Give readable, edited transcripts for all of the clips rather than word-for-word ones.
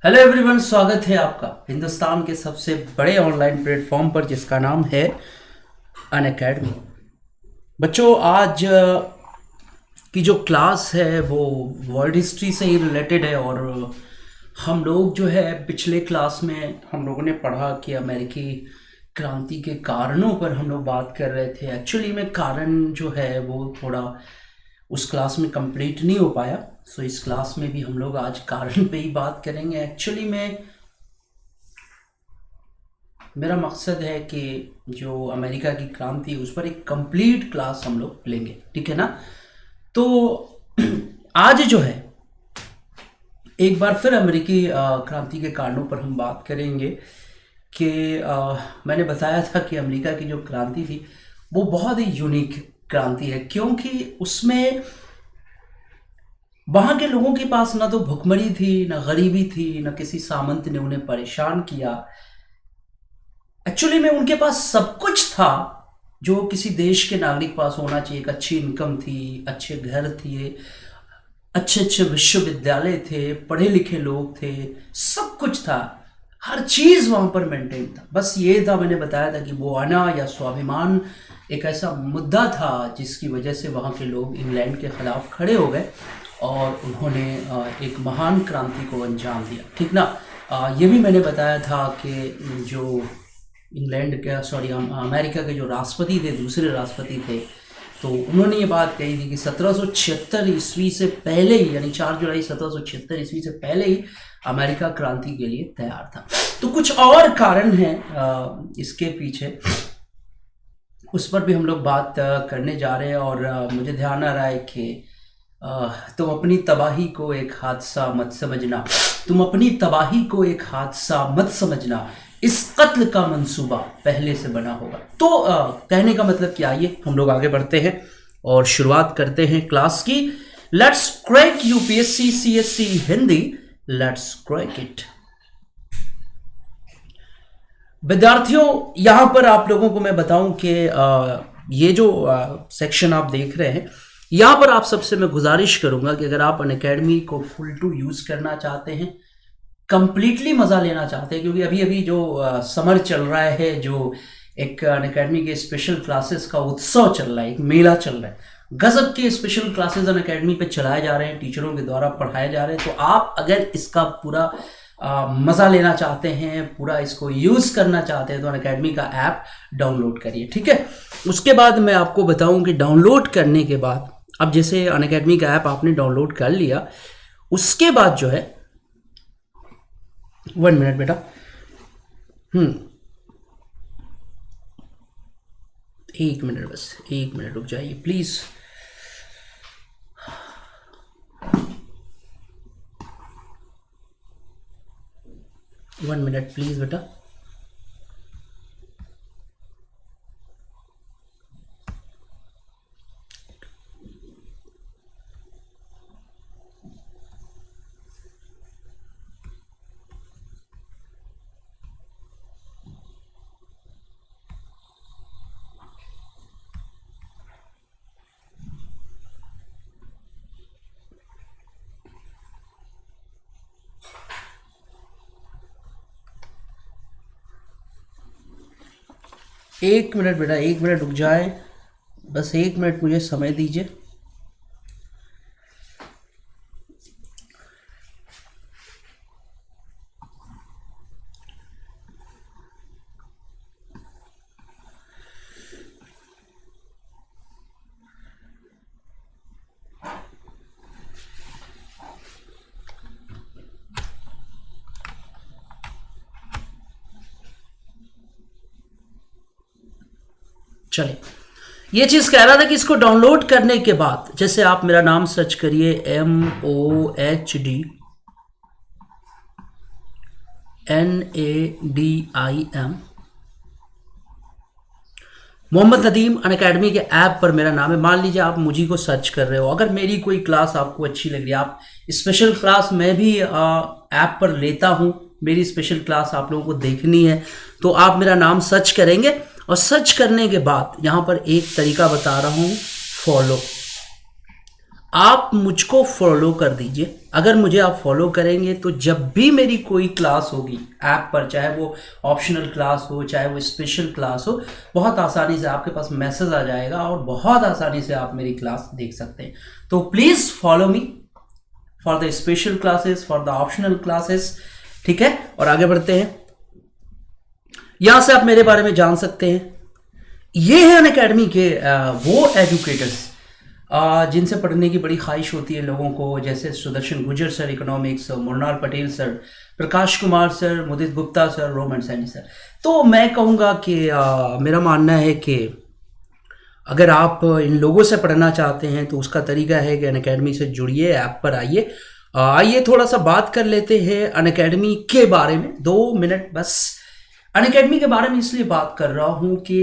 Hello everyone, स्वागत है आपका हिंदुस्तान के सबसे बड़े ऑनलाइन प्लेटफॉर्म पर जिसका नाम है अनअकैडमी। बच्चों, आज की जो क्लास है वो वर्ल्ड हिस्ट्री से ही रिलेटेड है। और हम लोग जो है पिछले क्लास में हम लोगों ने पढ़ा कि अमेरिकी क्रांति के कारणों पर हम लोग बात कर रहे थे। एक्चुअली में कारण जो है वो थोड़ा उस क्लास में कंप्लीट नहीं हो पाया। सो इस क्लास में भी हम लोग आज कारण पे ही बात करेंगे। एक्चुअली में मेरा मकसद है कि जो अमेरिका की क्रांति है उस पर एक कंप्लीट क्लास हम लोग लेंगे, ठीक है ना। तो आज जो है एक बार फिर अमेरिकी क्रांति के कारणों पर हम बात करेंगे कि मैंने बताया था कि अमेरिका की जो क्रांति थी वो बहुत ही यूनिक क्रांति है, क्योंकि उसमें वहाँ के लोगों के पास ना तो भुखमरी थी, ना गरीबी थी, ना किसी सामंत ने उन्हें परेशान किया। एक्चुअली में उनके पास सब कुछ था जो किसी देश के नागरिक पास होना चाहिए। एक अच्छी इनकम थी, अच्छे घर थे, अच्छे अच्छे विश्वविद्यालय थे, पढ़े लिखे लोग थे, सब कुछ था, हर चीज़ वहाँ पर मेंटेन था। बस ये था, मैंने बताया था कि वो आना या स्वाभिमान एक ऐसा मुद्दा था जिसकी वजह से वहाँ के लोग इंग्लैंड के खिलाफ खड़े हो गए और उन्होंने एक महान क्रांति को अंजाम दिया, ठीक ना। ये भी मैंने बताया था कि जो अमेरिका के जो राष्ट्रपति थे, दूसरे राष्ट्रपति थे, तो उन्होंने ये बात कही थी कि 1776 ईस्वी से पहले ही, यानी 4 जुलाई 1776 ईस्वी से पहले ही अमेरिका क्रांति के लिए तैयार था। तो कुछ और कारण हैं इसके पीछे, उस पर भी हम लोग बात करने जा रहे हैं। और मुझे ध्यान आ रहा है कि तुम अपनी तबाही को एक हादसा मत समझना, तुम अपनी तबाही को एक हादसा मत समझना, इस कत्ल का मंसूबा पहले से बना होगा। तो कहने का मतलब क्या, आइए हम लोग आगे बढ़ते हैं और शुरुआत करते हैं क्लास की। Let's crack UPSC CSC Hindi, let's crack it. विद्यार्थियों, यहां पर आप लोगों को मैं बताऊं कि ये जो सेक्शन आप देख रहे हैं, यहाँ पर आप सबसे मैं गुजारिश करूंगा कि अगर आप अनअकैडमी को फुल टू यूज करना चाहते हैं, कंप्लीटली मज़ा लेना चाहते हैं, क्योंकि अभी अभी जो समर चल रहा है, जो एक अनअकैडमी के स्पेशल क्लासेस का उत्सव चल रहा है, एक मेला चल रहा है, गजब के स्पेशल क्लासेस अनअकैडमी पे चलाए जा रहे हैं, टीचरों के द्वारा पढ़ाए जा रहे हैं। तो आप अगर इसका पूरा मज़ा लेना चाहते हैं, पूरा इसको यूज़ करना चाहते हैं, तो अनअकैडमी का ऐप डाउनलोड करिए, ठीक है। उसके बाद मैं आपको बताऊं कि डाउनलोड करने के बाद, अब जैसे अनअकैडमी का ऐप आपने डाउनलोड कर लिया, उसके बाद जो है 1 मिनट बेटा, 1 मिनट, बस 1 मिनट रुक जाइए प्लीज। वन मिनट प्लीज बेटा। एक मिनट बेटा, 1 मिनट रुक जाए, बस 1 मिनट मुझे समय दीजिए। चलिए, ये चीज़ कह रहा था कि इसको डाउनलोड करने के बाद, जैसे आप मेरा नाम सर्च करिए, MOHDNADIM, मोहम्मद नदीम अनअकैडमी के ऐप पर मेरा नाम है। मान लीजिए आप मुझे को सर्च कर रहे हो, अगर मेरी कोई क्लास आपको अच्छी लग रही है, आप स्पेशल क्लास मैं भी ऐप पर लेता हूँ, मेरी स्पेशल क्लास आप लोगों को देखनी है, तो आप मेरा नाम सर्च करेंगे और सर्च करने के बाद यहाँ पर एक तरीका बता रहा हूँ, फॉलो। आप मुझको फॉलो कर दीजिए। अगर मुझे आप फॉलो करेंगे तो जब भी मेरी कोई क्लास होगी ऐप पर, चाहे वो ऑप्शनल क्लास हो चाहे वो स्पेशल क्लास हो, बहुत आसानी से आपके पास मैसेज आ जाएगा और बहुत आसानी से आप मेरी क्लास देख सकते हैं। तो please follow me for the special classes, for the optional classes, ठीक है। और आगे बढ़ते हैं। यहां से आप मेरे बारे में जान सकते हैं। ये है अनअकैडमी के वो एजुकेटर्स जिनसे पढ़ने की बड़ी ख्वाहिश होती है लोगों को, जैसे Sudarshan Gujar sir economics, Murnal Patel sir, Prakash Kumar sir, Mudit Gupta sir, Roman Saini sir. तो मैं कहूँगा कि मेरा मानना है कि अगर आप इन लोगों से पढ़ना चाहते हैं तो उसका तरीका है कि अनअकैडमी से जुड़िए, ऐप पर आइए। आइए थोड़ा सा बात कर लेते हैं अनअकैडमी के बारे में, 2 मिनट बस। अनअकैडमी के बारे में इसलिए बात कर रहा हूँ कि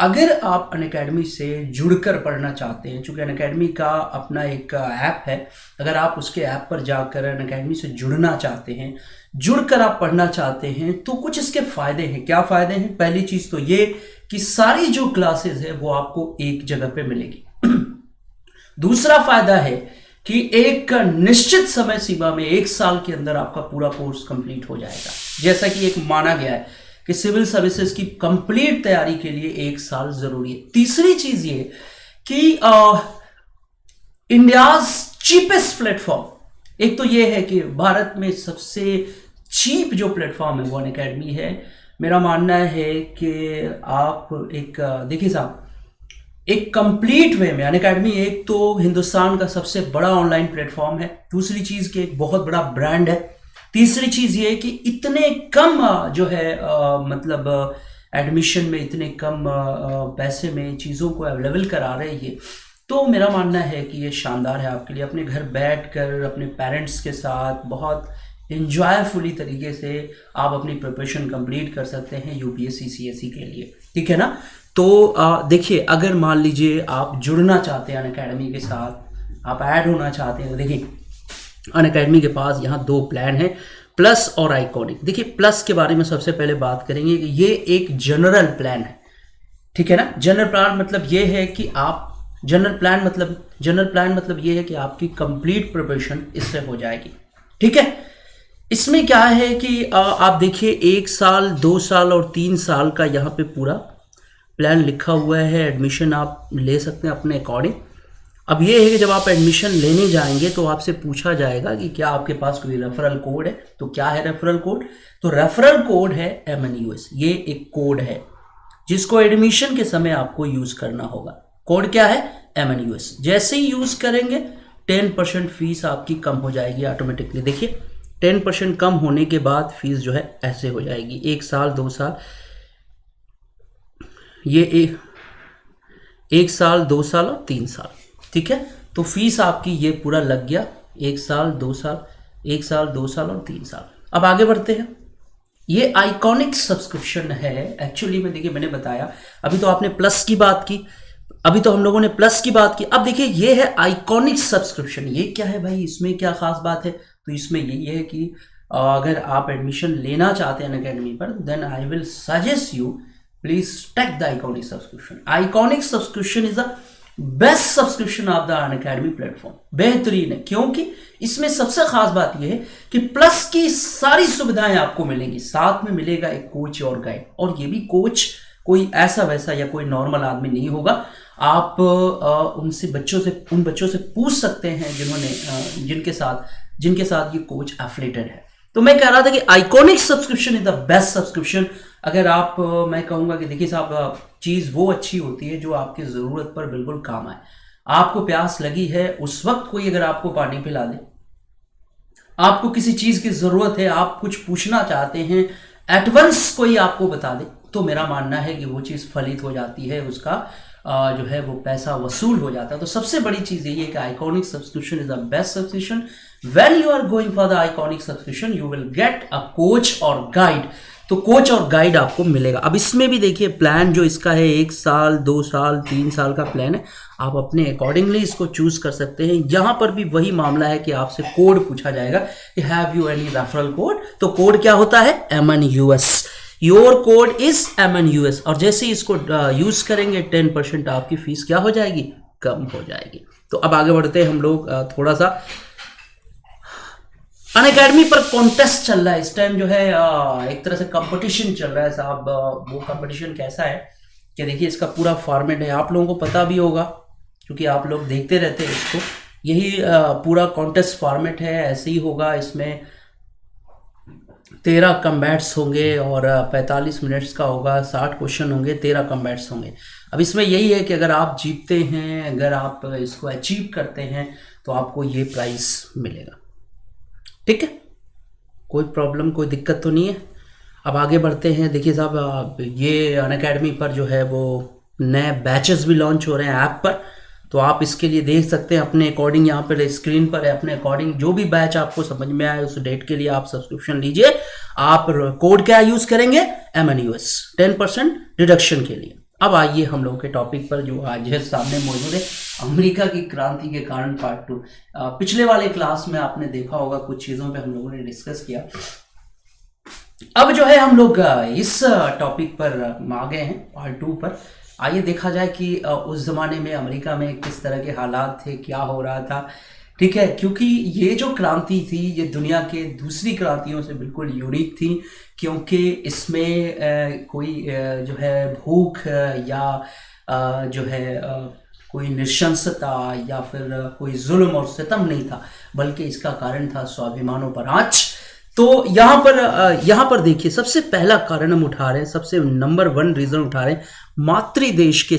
अगर आप अनअकैडमी से जुड़कर पढ़ना चाहते हैं, चूँकि अनअकैडमी का अपना एक ऐप है, अगर आप उसके ऐप पर जाकर अनअकैडमी से जुड़ना चाहते हैं, जुड़कर आप पढ़ना चाहते हैं, तो कुछ इसके फ़ायदे हैं। क्या फ़ायदे हैं? पहली चीज़ तो ये कि सारी जो क्लासेस है वो आपको एक जगह पे मिलेगी। दूसरा फ़ायदा है कि एक निश्चित समय सीमा में 1 साल के अंदर आपका पूरा कोर्स कंप्लीट हो जाएगा, जैसा कि एक माना गया है कि सिविल सर्विसेज की कंप्लीट तैयारी के लिए 1 साल जरूरी है। तीसरी चीज ये कि इंडियाज चीपेस्ट प्लेटफॉर्म, एक तो ये है कि भारत में सबसे चीप जो प्लेटफॉर्म है वो अनअकैडमी है। मेरा मानना है कि आप देखिए साहब, एक कंप्लीट वे में अनअकैडमी एक तो हिंदुस्तान का सबसे बड़ा ऑनलाइन प्लेटफॉर्म है, दूसरी चीज कि एक बहुत बड़ा ब्रांड है, तीसरी चीज ये कि इतने कम जो है मतलब एडमिशन में इतने कम पैसे में चीज़ों को अवेलेबल करा रही है। तो मेरा मानना है कि ये शानदार है आपके लिए। अपने घर बैठकर अपने पेरेंट्स के साथ बहुत इंजॉयफुली तरीके से आप अपनी प्रिपरेशन कंप्लीट कर सकते हैं यूपीएससी सीएससी के लिए, ठीक है ना। तो देखिए, अगर मान लीजिए आप जुड़ना चाहते हैं अनअकैडमी के साथ, आप ऐड होना चाहते हैं, तो देखिए अनअकैडमी के पास यहाँ 2 प्लान है, प्लस और आइकॉनिक। देखिए प्लस के बारे में सबसे पहले बात करेंगे कि ये एक जनरल प्लान है, ठीक है ना। जनरल प्लान मतलब ये है कि आप जनरल प्लान मतलब ये है कि आपकी कंप्लीट प्रिपरेशन इससे हो जाएगी, ठीक है। इसमें क्या है कि आप देखिए 1 साल, 2 साल और 3 साल का यहाँ पे पूरा प्लान लिखा हुआ है। एडमिशन आप ले सकते हैं अपने अकॉर्डिंग। अब ये है कि जब आप एडमिशन लेने जाएंगे तो आपसे पूछा जाएगा कि क्या आपके पास कोई रेफरल कोड है। तो क्या है रेफरल कोड? तो रेफरल कोड है MNUS। ये एक कोड है जिसको एडमिशन के समय आपको यूज करना होगा। कोड क्या है? MNUS। जैसे ही यूज करेंगे 10% फीस आपकी कम हो जाएगी ऑटोमेटिकली। देखिए 10% कम होने के बाद फीस जो है ऐसे हो जाएगी। 1 साल, 2 साल, ये 1 साल, 2 साल और 3 साल, ठीक है। तो फीस आपकी ये पूरा लग गया, 1 साल, 2 साल, 1 साल, 2 साल और 3 साल। अब आगे बढ़ते हैं। ये आइकॉनिक सब्सक्रिप्शन है एक्चुअली में। देखिए मैंने बताया, अभी तो आपने प्लस की बात की, अभी तो हम लोगों ने प्लस की बात की। अब देखिए ये है आइकॉनिक सब्सक्रिप्शन। ये क्या है भाई, इसमें क्या खास बात है? तो इसमें ये है कि अगर आप एडमिशन लेना चाहते हैं अनअकैडमी पर, then I will suggest you please take the iconic subscription. Iconic subscription is the best subscription of the Unacademy platform. बेहतरीन है क्योंकि इसमें सबसे खास बात यह है कि प्लस की सारी सुविधाएं आपको मिलेंगी, साथ में मिलेगा एक कोच और गाइड। और ये भी कोच कोई ऐसा वैसा या कोई नॉर्मल आदमी नहीं होगा। आप उन बच्चों से पूछ सकते हैं जिनके साथ ये कोच एफिलिएटेड है। तो मैं कह रहा था कि iconic subscription is the best subscription. अगर आप मैं कहूँगा कि देखिए साहब, चीज़ वो अच्छी होती है जो आपकी ज़रूरत पर बिल्कुल काम आए। आपको प्यास लगी है, उस वक्त कोई अगर आपको पानी पिला दे, आपको किसी चीज़ की ज़रूरत है, आप कुछ पूछना चाहते हैं, एट वंस कोई आपको बता दे, तो मेरा मानना है कि वो चीज़ फलित हो जाती है, उसका जो है वो पैसा वसूल हो जाता है। तो सबसे बड़ी चीज़ यही है कि iconic subscription is the best subscription. When you are going for the iconic subscription you will get a coach और गाइड। तो कोच और गाइड आपको मिलेगा। अब इसमें भी देखिए प्लान जो इसका है 1 साल, 2 साल, 3 साल का प्लान है। आप अपने अकॉर्डिंगली इसको चूज कर सकते हैं। यहाँ पर भी वही मामला है कि आपसे कोड पूछा जाएगा कि have you any referral code. तो कोड क्या होता है? MNUS। Your code is MNUS। और जैसे ही इसको यूज करेंगे 10% आपकी फीस क्या हो जाएगी? कम हो जाएगी। तो अब आगे बढ़ते हैं हम लोग थोड़ा सा। अनअकैडमी पर कॉन्टेस्ट चल रहा है इस टाइम, जो है एक तरह से कंपटीशन चल रहा है साहब। वो कंपटीशन कैसा है कि देखिए, इसका पूरा फॉर्मेट है, आप लोगों को पता भी होगा क्योंकि आप लोग देखते रहते हैं इसको। यही पूरा कॉन्टेस्ट फॉर्मेट है, ऐसे ही होगा। इसमें 13 कम्बैट्स होंगे और 45 मिनट्स का होगा, 60 क्वेश्चन होंगे, 13 कम्बैट्स होंगे। अब इसमें यही है कि अगर आप जीतते हैं, अगर आप इसको अचीव करते हैं तो आपको ये प्राइस मिलेगा। ठीक है, कोई प्रॉब्लम, कोई दिक्कत तो नहीं है। अब आगे बढ़ते हैं। देखिए साहब, ये अनअकैडमी पर जो है वो नए बैचेस भी लॉन्च हो रहे हैं ऐप पर, तो आप इसके लिए देख सकते हैं अपने अकॉर्डिंग। यहाँ पर स्क्रीन पर है, अपने अकॉर्डिंग जो भी बैच आपको समझ में आए उस डेट के लिए आप सब्सक्रिप्शन लीजिए। आप कोड क्या यूज करेंगे? MNUS, 10% डिडक्शन के लिए। अब आइए हम लोग के टॉपिक पर जो आज है सामने मौजूद है, अमेरिका की क्रांति के कारण पार्ट 2। पिछले वाले क्लास में आपने देखा होगा, कुछ चीज़ों पे हम लोगों ने डिस्कस किया। अब जो है हम लोग इस टॉपिक पर आ गए हैं, पार्ट 2 पर। आइए देखा जाए कि उस ज़माने में अमेरिका में किस तरह के हालात थे, क्या हो रहा था। ठीक है, क्योंकि ये जो क्रांति थी ये दुनिया के दूसरी क्रांतियों से बिल्कुल यूनिक थी, क्योंकि इसमें कोई जो है भूख या जो है कोई नृशंसता या फिर कोई जुल्म और सितम नहीं था, बल्कि इसका कारण था स्वाभिमानों पर आँच। तो यहाँ पर देखिए, सबसे पहला कारण हम उठा रहे हैं, सबसे नंबर 1 रीजन उठा रहे हैं, मातृदेश के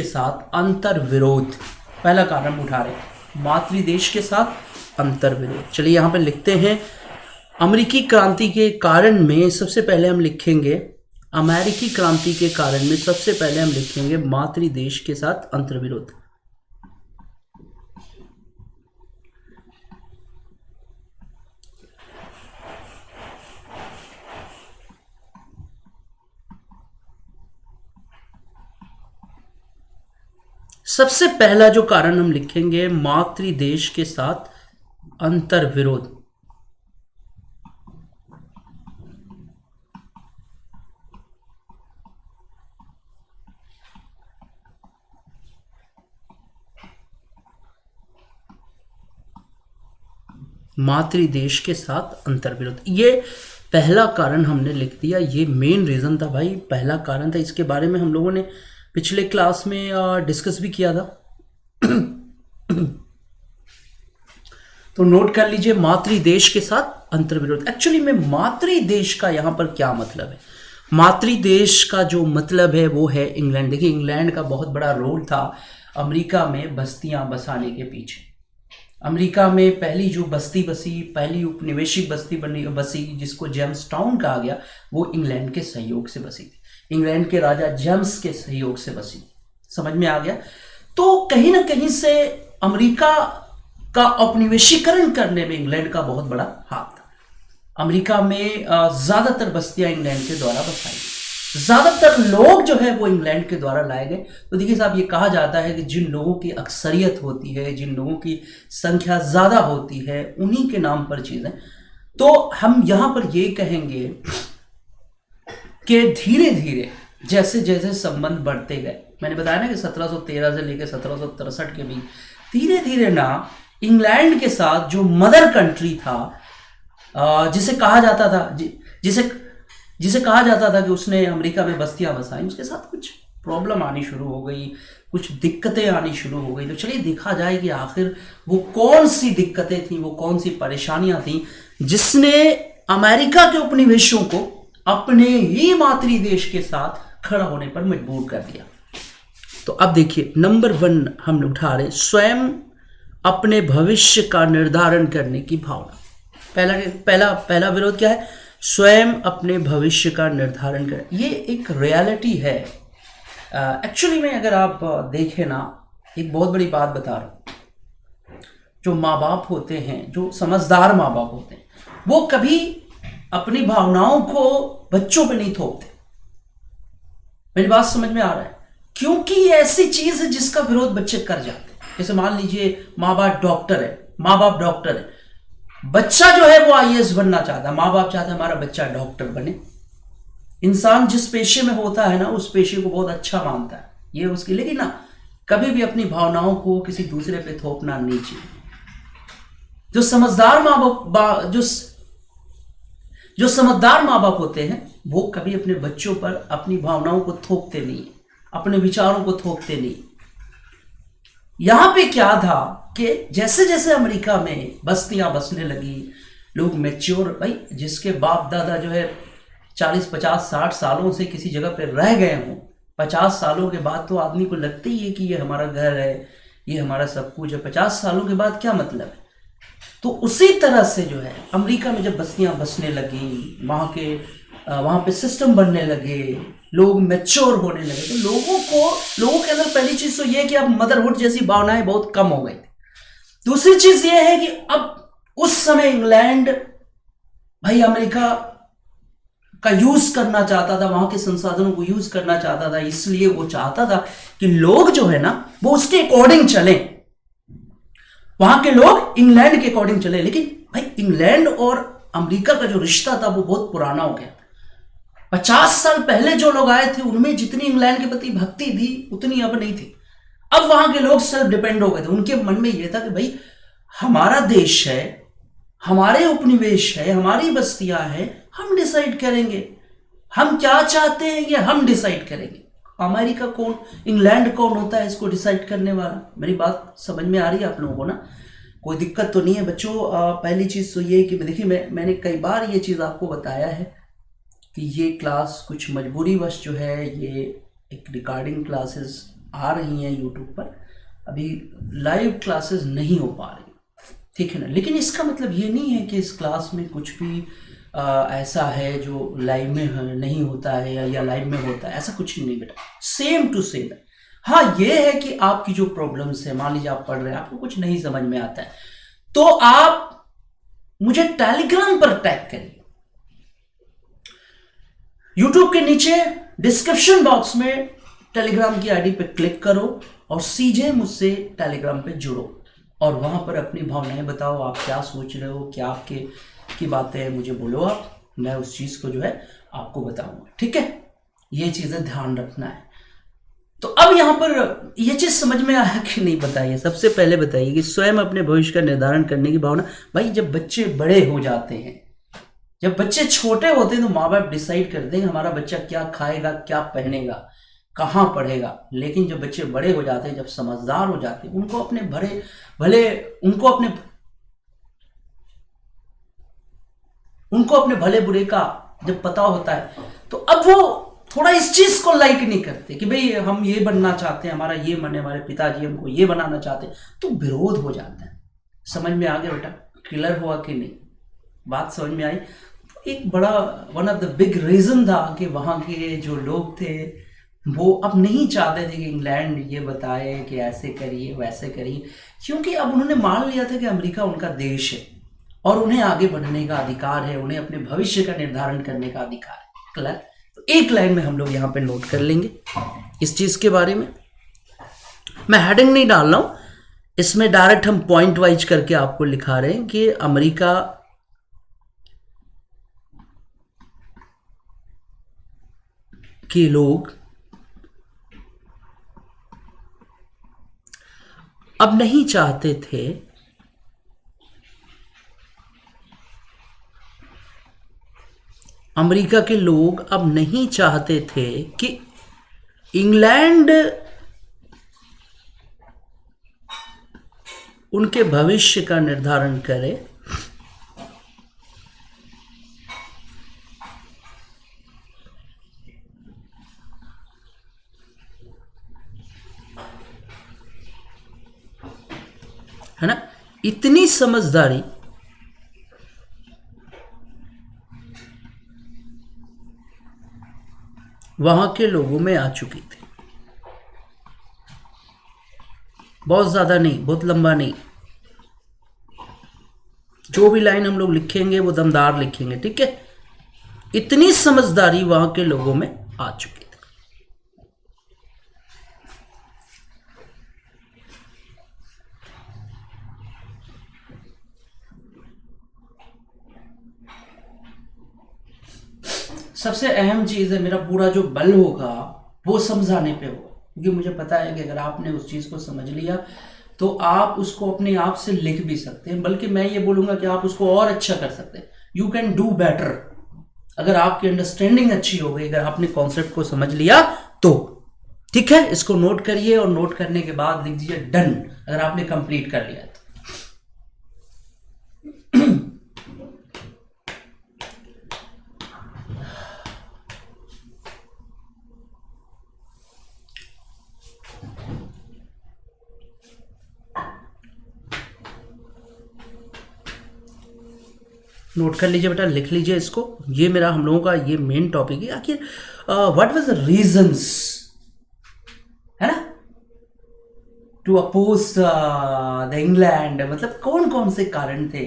साथ अंतर विरोध। पहला कारण हम उठा रहे हैं, मातृदेश के साथ अंतर विरोध। चलिए यहाँ पे लिखते हैं, अमेरिकी क्रांति के कारण में सबसे पहले हम लिखेंगे, अमेरिकी क्रांति के कारण में सबसे पहले हम लिखेंगे मातृदेश के साथ अंतर विरोध। सबसे पहला जो कारण हम लिखेंगे, मातृदेश के साथ अंतर विरोध। मातृदेश के साथ अंतर विरोध, ये पहला कारण हमने लिख दिया। ये मेन रीजन था भाई, पहला कारण था। इसके बारे में हम लोगों ने पिछले क्लास में डिस्कस भी किया था। तो नोट कर लीजिए, मातृदेश के साथ अंतर विरोध। एक्चुअली में मातृदेश का यहां पर क्या मतलब है? मातृदेश का जो मतलब है वो है इंग्लैंड। देखिए, इंग्लैंड का बहुत बड़ा रोल था अमेरिका में बस्तियां बसाने के पीछे। अमेरिका में पहली जो बस्ती बसी, पहली उपनिवेशिक बस्ती बसी, जिसको जेम्स टाउन कहा गया, वो इंग्लैंड के सहयोग से बसी थी, इंग्लैंड के राजा जेम्स के सहयोग से बसी। समझ में आ गया? तो कहीं ना कहीं से अमेरिका का औपनिवेशीकरण करने में इंग्लैंड का बहुत बड़ा हाथ था। अमेरिका में ज्यादातर बस्तियां इंग्लैंड के द्वारा बसाई, ज्यादातर लोग जो है वो इंग्लैंड के द्वारा लाए गए। तो देखिए साहब, ये कहा जाता है कि जिन लोगों की अक्सरियत होती है, जिन लोगों की संख्या ज्यादा होती है, उन्हीं के नाम पर चीजें। तो हम यहां पर ये कहेंगे कि धीरे धीरे जैसे जैसे संबंध बढ़ते गए, मैंने बताया ना कि 1713 से लेकर 1763 के बीच धीरे धीरे ना इंग्लैंड के साथ जो मदर कंट्री था, जिसे कहा जाता था जिसे कहा जाता था कि उसने अमेरिका में बस्तियां बसाई, उसके साथ कुछ प्रॉब्लम आनी शुरू हो गई, कुछ दिक्कतें आनी शुरू हो गई। तो चलिए देखा जाए कि आखिर वो कौन सी दिक्कतें थी, वो कौन सी परेशानियां थी जिसने अमेरिका के उपनिवेशों को अपने ही मातृदेश के साथ खड़ा होने पर मजबूर कर दिया। तो अब देखिए, नंबर 1 हम उठा रहे, स्वयं अपने भविष्य का निर्धारण करने की भावना। पहला विरोध क्या है? स्वयं अपने भविष्य का निर्धारण करें। ये एक रियलिटी है। एक्चुअली में अगर आप देखें ना, एक बहुत बड़ी बात बता रहा हूं, जो माँ बाप होते हैं, जो समझदार माँ बाप होते हैं, वो कभी अपनी भावनाओं को बच्चों पे नहीं थोपते। मेरी बात समझ में आ रहा है? क्योंकि ये ऐसी चीज है जिसका विरोध बच्चे कर जाते हैं। जैसे मान लीजिए माँ बाप डॉक्टर है, बच्चा जो है वो IAS बनना चाहता है, माँ बाप चाहते हैं हमारा बच्चा डॉक्टर बने, इंसान जिस पेशे में होता है ना, उस पेशे को बहुत अच्छा मानता है, ये उसकी, लेकिन ना कभी भी अपनी भावनाओं को किसी दूसरे पे थोपना नहीं चाहिए। जो समझदार माँ बाप जो समझदार माँ बाप होते हैं वो कभी अपने बच्चों पर अपनी भावनाओं को थोपते नहीं, अपने विचारों को थोपते नहीं। यहां पे क्या था कि जैसे जैसे अमेरिका में बस्तियां बसने लगी, लोग मैच्योर, भाई जिसके बाप दादा जो है 40 50 60 सालों से किसी जगह पे रह गए हों, 50 सालों के बाद तो आदमी को लगता ही है कि ये हमारा घर है, ये हमारा सब कुछ है। 50 सालों के बाद क्या मतलब है। तो उसी तरह से जो है अमेरिका में जब बस्तियां बसने लगी, वहाँ पे सिस्टम बनने लगे, लोग मैच्योर होने लगे, तो लोगों के अंदर पहली चीज तो ये है कि अब मदरहुड जैसी भावनाएं बहुत कम हो गई थी। दूसरी चीज ये है कि अब उस समय इंग्लैंड भाई अमेरिका का यूज करना चाहता था, वहां के संसाधनों को यूज करना चाहता था, इसलिए वो चाहता था कि लोग जो है ना वो उसके अकॉर्डिंग चले, वहां के लोग इंग्लैंड के अकॉर्डिंग चले। लेकिन भाई इंग्लैंड और अमेरिका का जो रिश्ता था वो बहुत पुराना हो गया। 50 साल पहले जो लोग आए थे उनमें जितनी इंग्लैंड के प्रति भक्ति थी उतनी अब नहीं थी। अब वहां के लोग सेल्फ डिपेंड हो गए थे। उनके मन में यह था कि भाई हमारा देश है, हमारे उपनिवेश है, हमारी बस्तियां हैं, हम डिसाइड करेंगे, हम क्या चाहते हैं ये हम डिसाइड करेंगे। अमेरिका कौन, इंग्लैंड कौन होता है इसको डिसाइड करने वाला। मेरी बात समझ में आ रही है आप लोगों को ना? कोई दिक्कत तो नहीं है बच्चों। पहली चीज तो ये कि देखिए मैंने कई बार ये चीज आपको बताया है कि ये क्लास कुछ मजबूरीवश जो है ये एक रिकॉर्डिंग क्लासेस आ रही हैं यूट्यूब पर, अभी लाइव क्लासेस नहीं हो पा रही, ठीक है ना। लेकिन इसका मतलब ये नहीं है कि इस क्लास में कुछ भी ऐसा है जो लाइव में नहीं होता है या लाइव में होता है, ऐसा कुछ नहीं बेटा, सेम टू सेम है। हाँ ये है कि आपकी जो प्रॉब्लम्स है, मान लीजिए आप पढ़ रहे हैं, आपको कुछ नहीं समझ में आता है, तो आप मुझे टेलीग्राम पर टैग करिए। यूट्यूब के नीचे डिस्क्रिप्शन बॉक्स में टेलीग्राम की आईडी पे क्लिक करो और सीधे मुझसे टेलीग्राम पे जुड़ो और वहां पर अपनी भावनाएं बताओ, आप क्या सोच रहे हो, क्या आपके की बातें मुझे बोलो आप, मैं उस चीज को जो है आपको बताऊंगा, ठीक है। ये चीजें ध्यान रखना है। तो अब यहां पर ये चीज समझ में आया कि नहीं बताइए। सबसे पहले बताइए कि स्वयं अपने भविष्य का निर्धारण करने की भावना। भाई जब बच्चे बड़े हो जाते हैं, जब बच्चे छोटे होते हैं तो माँ बाप डिसाइड करते हैं हमारा बच्चा क्या खाएगा, क्या पहनेगा, कहाँ पढ़ेगा। लेकिन जब बच्चे बड़े हो जाते हैं, जब समझदार हो जाते हैं, उनको अपने भले बुरे का जब पता होता है, तो अब वो थोड़ा इस चीज को लाइक नहीं करते कि भाई हम ये बनना चाहते हैं, हमारा ये मन है, हमारे पिताजी हमको ये बनाना चाहते हैं, तो विरोध हो जाता है। समझ में आ गया बेटा? क्लियर हुआ कि नहीं? बात समझ में आई? तो एक बड़ा one of the big reason था कि वहाँ के जो लोग थे वो अब नहीं चाहते थे कि इंग्लैंड ये बताए कि ऐसे करिए वैसे करिए, क्योंकि अब उन्होंने मान लिया था कि अमेरिका उनका देश है और उन्हें आगे बढ़ने का अधिकार है, उन्हें अपने भविष्य का निर्धारण करने का अधिकार है। क्लियर? तो एक लाइन में हम लोग यहाँ पे नोट कर लेंगे इस चीज के बारे में। मैं हेडिंग नहीं डाल रहा हूं, इसमें डायरेक्ट हम पॉइंट वाइज करके आपको लिखा रहे हैं कि अमेरिका के लोग अब नहीं चाहते थे अमेरिका के लोग अब नहीं चाहते थे कि इंग्लैंड उनके भविष्य का निर्धारण करे, है ना। इतनी समझदारी वहां के लोगों में आ चुकी थी। बहुत ज्यादा नहीं, बहुत लंबा नहीं, जो भी लाइन हम लोग लिखेंगे वो दमदार लिखेंगे, ठीक है। इतनी समझदारी वहां के लोगों में आ चुकी थी। सबसे अहम चीज़ है, मेरा पूरा जो बल होगा वो समझाने पे होगा, क्योंकि मुझे पता है कि अगर आपने उस चीज़ को समझ लिया तो आप उसको अपने आप से लिख भी सकते हैं, बल्कि मैं ये बोलूँगा कि आप उसको और अच्छा कर सकते हैं। You can do better. अगर आपकी अंडरस्टैंडिंग अच्छी हो गई, अगर आपने कॉन्सेप्ट को समझ लिया तो ठीक है। इसको नोट करिए और नोट करने के बाद लिख दीजिए डन, अगर आपने कंप्लीट कर लिया तो। नोट कर लीजिए बेटा, लिख लीजिए इसको। ये मेरा हम लोगों का ये मेन टॉपिक है। आखिर व्हाट वाज द रीजंस, है ना, टू अपोज द इंग्लैंड, मतलब कौन कौन से कारण थे,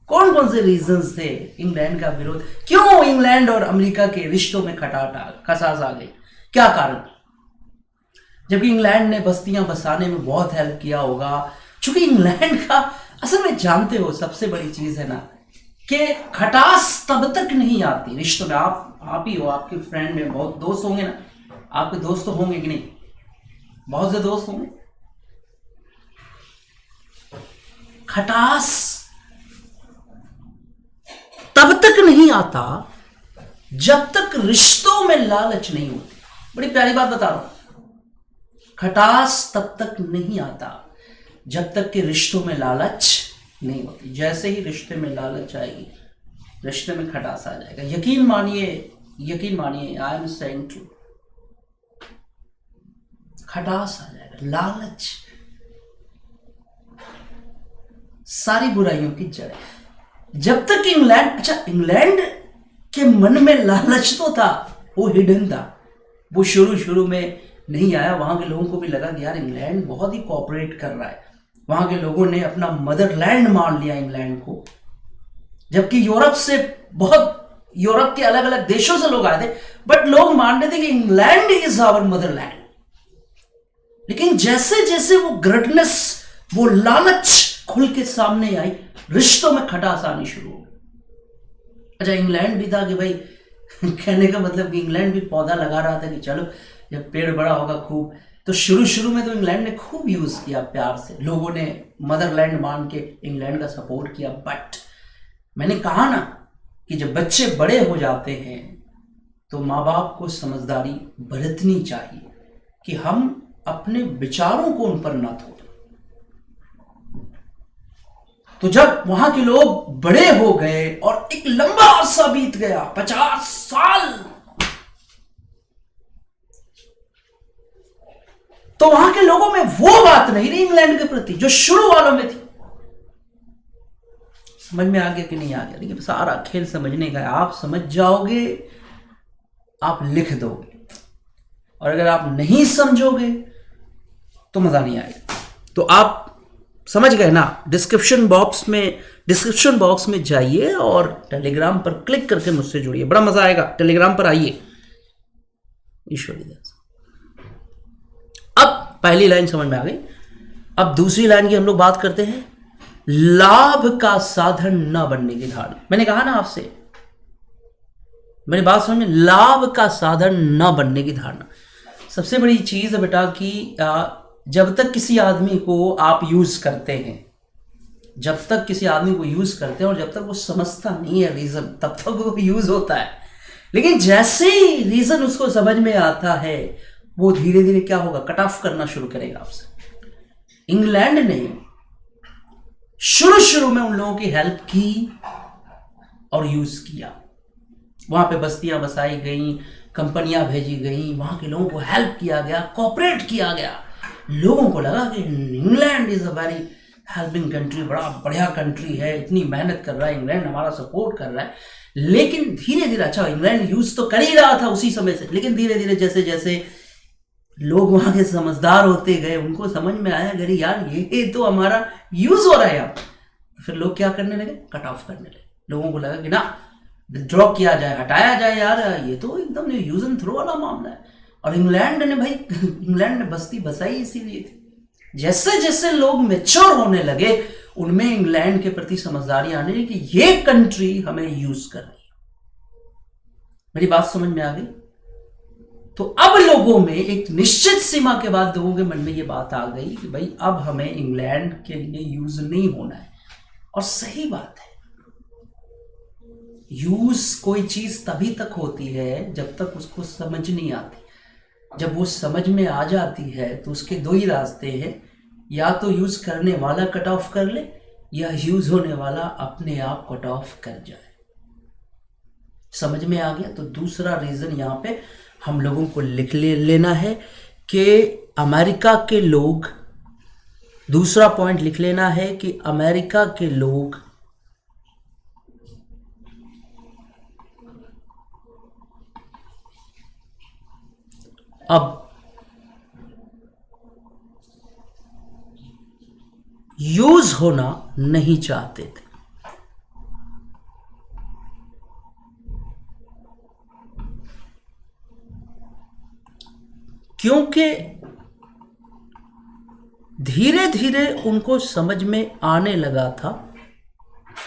कौन कौन से रीजंस थे इंग्लैंड का विरोध, क्यों इंग्लैंड और अमेरिका के रिश्तों में खटास आ गई, क्या कारण। जबकि इंग्लैंड ने बस्तियां बसाने में बहुत हेल्प किया होगा, चूंकि इंग्लैंड का असल में जानते हो सबसे बड़ी चीज है ना कि खटास तब तक नहीं आती रिश्तों में। आप ही हो, आपके फ्रेंड में बहुत दोस्त होंगे ना, आपके दोस्त तो होंगे कि नहीं, बहुत से दोस्त होंगे। खटास तब तक नहीं आता जब तक रिश्तों में लालच नहीं होती। बड़ी प्यारी बात बता रहा हूं, खटास तब तक नहीं आता जब तक कि रिश्तों में लालच नहीं होती। जैसे ही रिश्ते में लालच आएगी, रिश्ते में खटास आ जाएगा। यकीन मानिए, आई एम सेइंग ट्रू, खटास आ जाएगा, लालच सारी बुराइयों की जड़ है। जब तक इंग्लैंड के मन में लालच तो था, वो हिडन था, वो शुरू में नहीं आया। वहां के लोगों को भी लगा कि यार इंग्लैंड बहुत ही कोऑपरेट कर रहा है। वहां के लोगों ने अपना मदरलैंड मान लिया इंग्लैंड को, जबकि यूरोप के अलग अलग देशों से लोग आए थे, बट लोग मान रहे थे कि इंग्लैंड इज आवर मदरलैंड। लेकिन जैसे जैसे वो ग्रेटनेस, वो लालच खुल के सामने आई, रिश्तों में खटास आनी शुरू हो गई। अच्छा, इंग्लैंड भी था कि भाई कहने का मतलब कि इंग्लैंड भी पौधा लगा रहा था कि चलो जब पेड़ बड़ा होगा खूब। तो शुरू में तो इंग्लैंड ने खूब यूज किया प्यार से, लोगों ने मदरलैंड मान के इंग्लैंड का सपोर्ट किया। बट मैंने कहा ना कि जब बच्चे बड़े हो जाते हैं तो माँ बाप को समझदारी बरतनी चाहिए कि हम अपने विचारों को उन पर ना थोपें। तो जब वहां के लोग बड़े हो गए और एक लंबा अरसा बीत गया, 50 साल, तो वहां के लोगों में वो बात नहीं रही इंग्लैंड के प्रति जो शुरू वालों में थी। समझ में आ गया कि नहीं आ गया? देखिए, सारा खेल समझने का है। आप समझ जाओगे, आप लिख दोगे, और अगर आप नहीं समझोगे तो मजा नहीं आएगा। तो आप समझ गए ना? डिस्क्रिप्शन बॉक्स में जाइए और टेलीग्राम पर क्लिक करके मुझसे जुड़िए, बड़ा मजा आएगा। टेलीग्राम पर आइए। ईश्वरी दास। अब पहली लाइन समझ में आ गई। अब दूसरी लाइन की हम लोग बात करते हैं, लाभ का साधन न बनने की धारणा। मैंने कहा ना आपसे, मेरी बात समझ में, लाभ का साधन न बनने की धारणा सबसे बड़ी चीज है बेटा कि जब तक किसी आदमी को आप यूज करते हैं, जब तक किसी आदमी को यूज करते हैं और जब तक वो समझता नहीं है रीजन, तब तक वो यूज होता है। लेकिन जैसे ही रीजन उसको समझ में आता है, वो धीरे धीरे क्या होगा, कट ऑफ करना शुरू करेगा आपसे। इंग्लैंड ने शुरू में उन लोगों की हेल्प की और यूज किया। वहां पे बस्तियां बसाई गई, कंपनियां भेजी गई, वहां के लोगों को हेल्प किया गया, कोऑपरेट किया गया। लोगों को लगा कि England is a very helping country, बड़ा बढ़िया कंट्री है, इतनी मेहनत कर रहा है इंग्लैंड, हमारा सपोर्ट कर रहा है। लेकिन धीरे धीरे, अच्छा इंग्लैंड यूज तो कर ही रहा था उसी समय से, लेकिन धीरे धीरे जैसे जैसे लोग वहां के समझदार होते गए, उनको समझ में आया अरे यार ये तो हमारा यूज हो रहा है। अब फिर लोग क्या करने लगे, कट ऑफ करने लगे। लोगों को लगा कि ना, विड्रॉ किया जाए, हटाया जाए, यार ये तो एकदम यूज एंड थ्रो वाला मामला है। और इंग्लैंड ने बस्ती बसाई इसीलिए थी। जैसे जैसे लोग मैच्योर होने लगे, उनमें इंग्लैंड के प्रति समझदारी आने लगी कि ये कंट्री हमें यूज कर रही है, मेरी बात समझ में आ गई? तो अब लोगों में एक निश्चित सीमा के बाद लोगों के मन में ये बात आ गई कि भाई अब हमें इंग्लैंड के लिए यूज नहीं होना है। और सही बात है, यूज कोई चीज तभी तक होती है जब तक उसको समझ नहीं आती। जब वो समझ में आ जाती है तो उसके दो ही रास्ते हैं, या तो यूज करने वाला कट ऑफ कर ले, या यूज होने वाला अपने आप कट ऑफ कर जाए। समझ में आ गया? तो दूसरा रीजन यहाँ पे हम लोगों को लिख लेना है कि अमेरिका के लोग, दूसरा पॉइंट लिख लेना है कि अमेरिका के लोग अब यूज होना नहीं चाहते थे। क्योंकि धीरे धीरे उनको समझ में आने लगा था,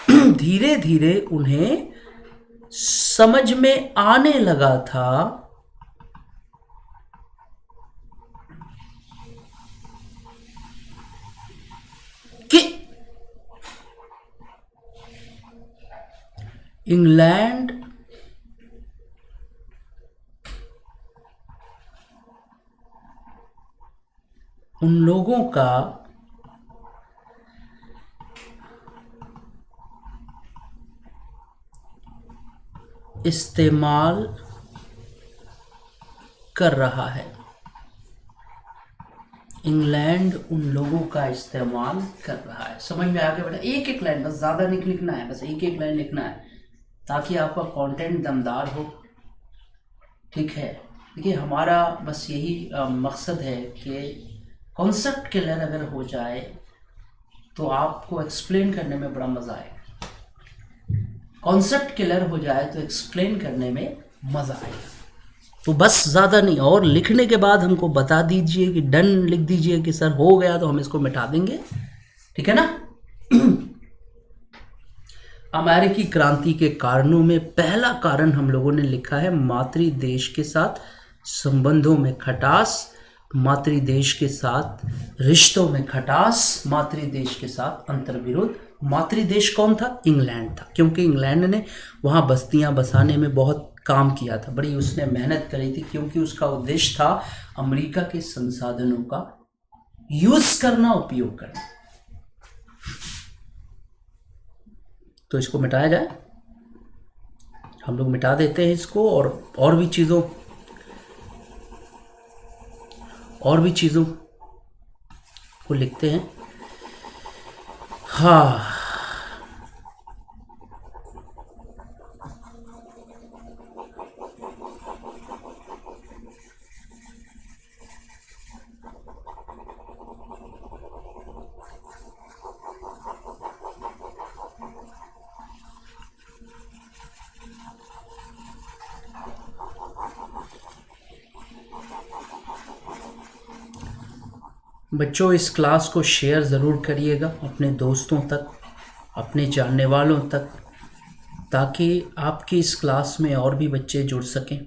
धीरे धीरे उन्हें समझ में आने लगा था कि इंग्लैंड उन लोगों का इस्तेमाल कर रहा है। इंग्लैंड उन लोगों का इस्तेमाल कर रहा है। समझ में आ गया बेटा? एक एक लाइन, बस ज़्यादा नहीं लिखना है, बस एक एक लाइन लिखना है ताकि आपका कंटेंट दमदार हो। ठीक है? देखिए, हमारा बस यही मकसद है कि कॉन्सेप्ट क्लियर अगर हो जाए तो आपको एक्सप्लेन करने में बड़ा मज़ा आएगा। कॉन्सेप्ट क्लियर हो जाए तो एक्सप्लेन करने में मज़ा आएगा। तो बस ज़्यादा नहीं, और लिखने के बाद हमको बता दीजिए कि डन लिख दीजिए कि सर हो गया, तो हम इसको मिटा देंगे। ठीक है ना? अमेरिकी क्रांति के कारणों में पहला कारण हम लोगों ने लिखा है मातृ देश के साथ संबंधों में खटास, मातृ देश के साथ रिश्तों में खटास, मातृ देश के साथ अंतर्विरोध। मातृ देश कौन था? इंग्लैंड था, क्योंकि इंग्लैंड ने वहाँ बस्तियाँ बसाने में बहुत काम किया था, बड़ी उसने मेहनत करी थी, क्योंकि उसका उद्देश्य था अमेरिका के संसाधनों का यूज करना, उपयोग करना। तो इसको मिटाया जाए, हम लोग मिटा देते हैं इसको, और भी चीज़ों को लिखते हैं। हाँ, बच्चों इस क्लास को शेयर ज़रूर करिएगा अपने दोस्तों तक, अपने जानने वालों तक, ताकि आपकी इस क्लास में और भी बच्चे जुड़ सकें।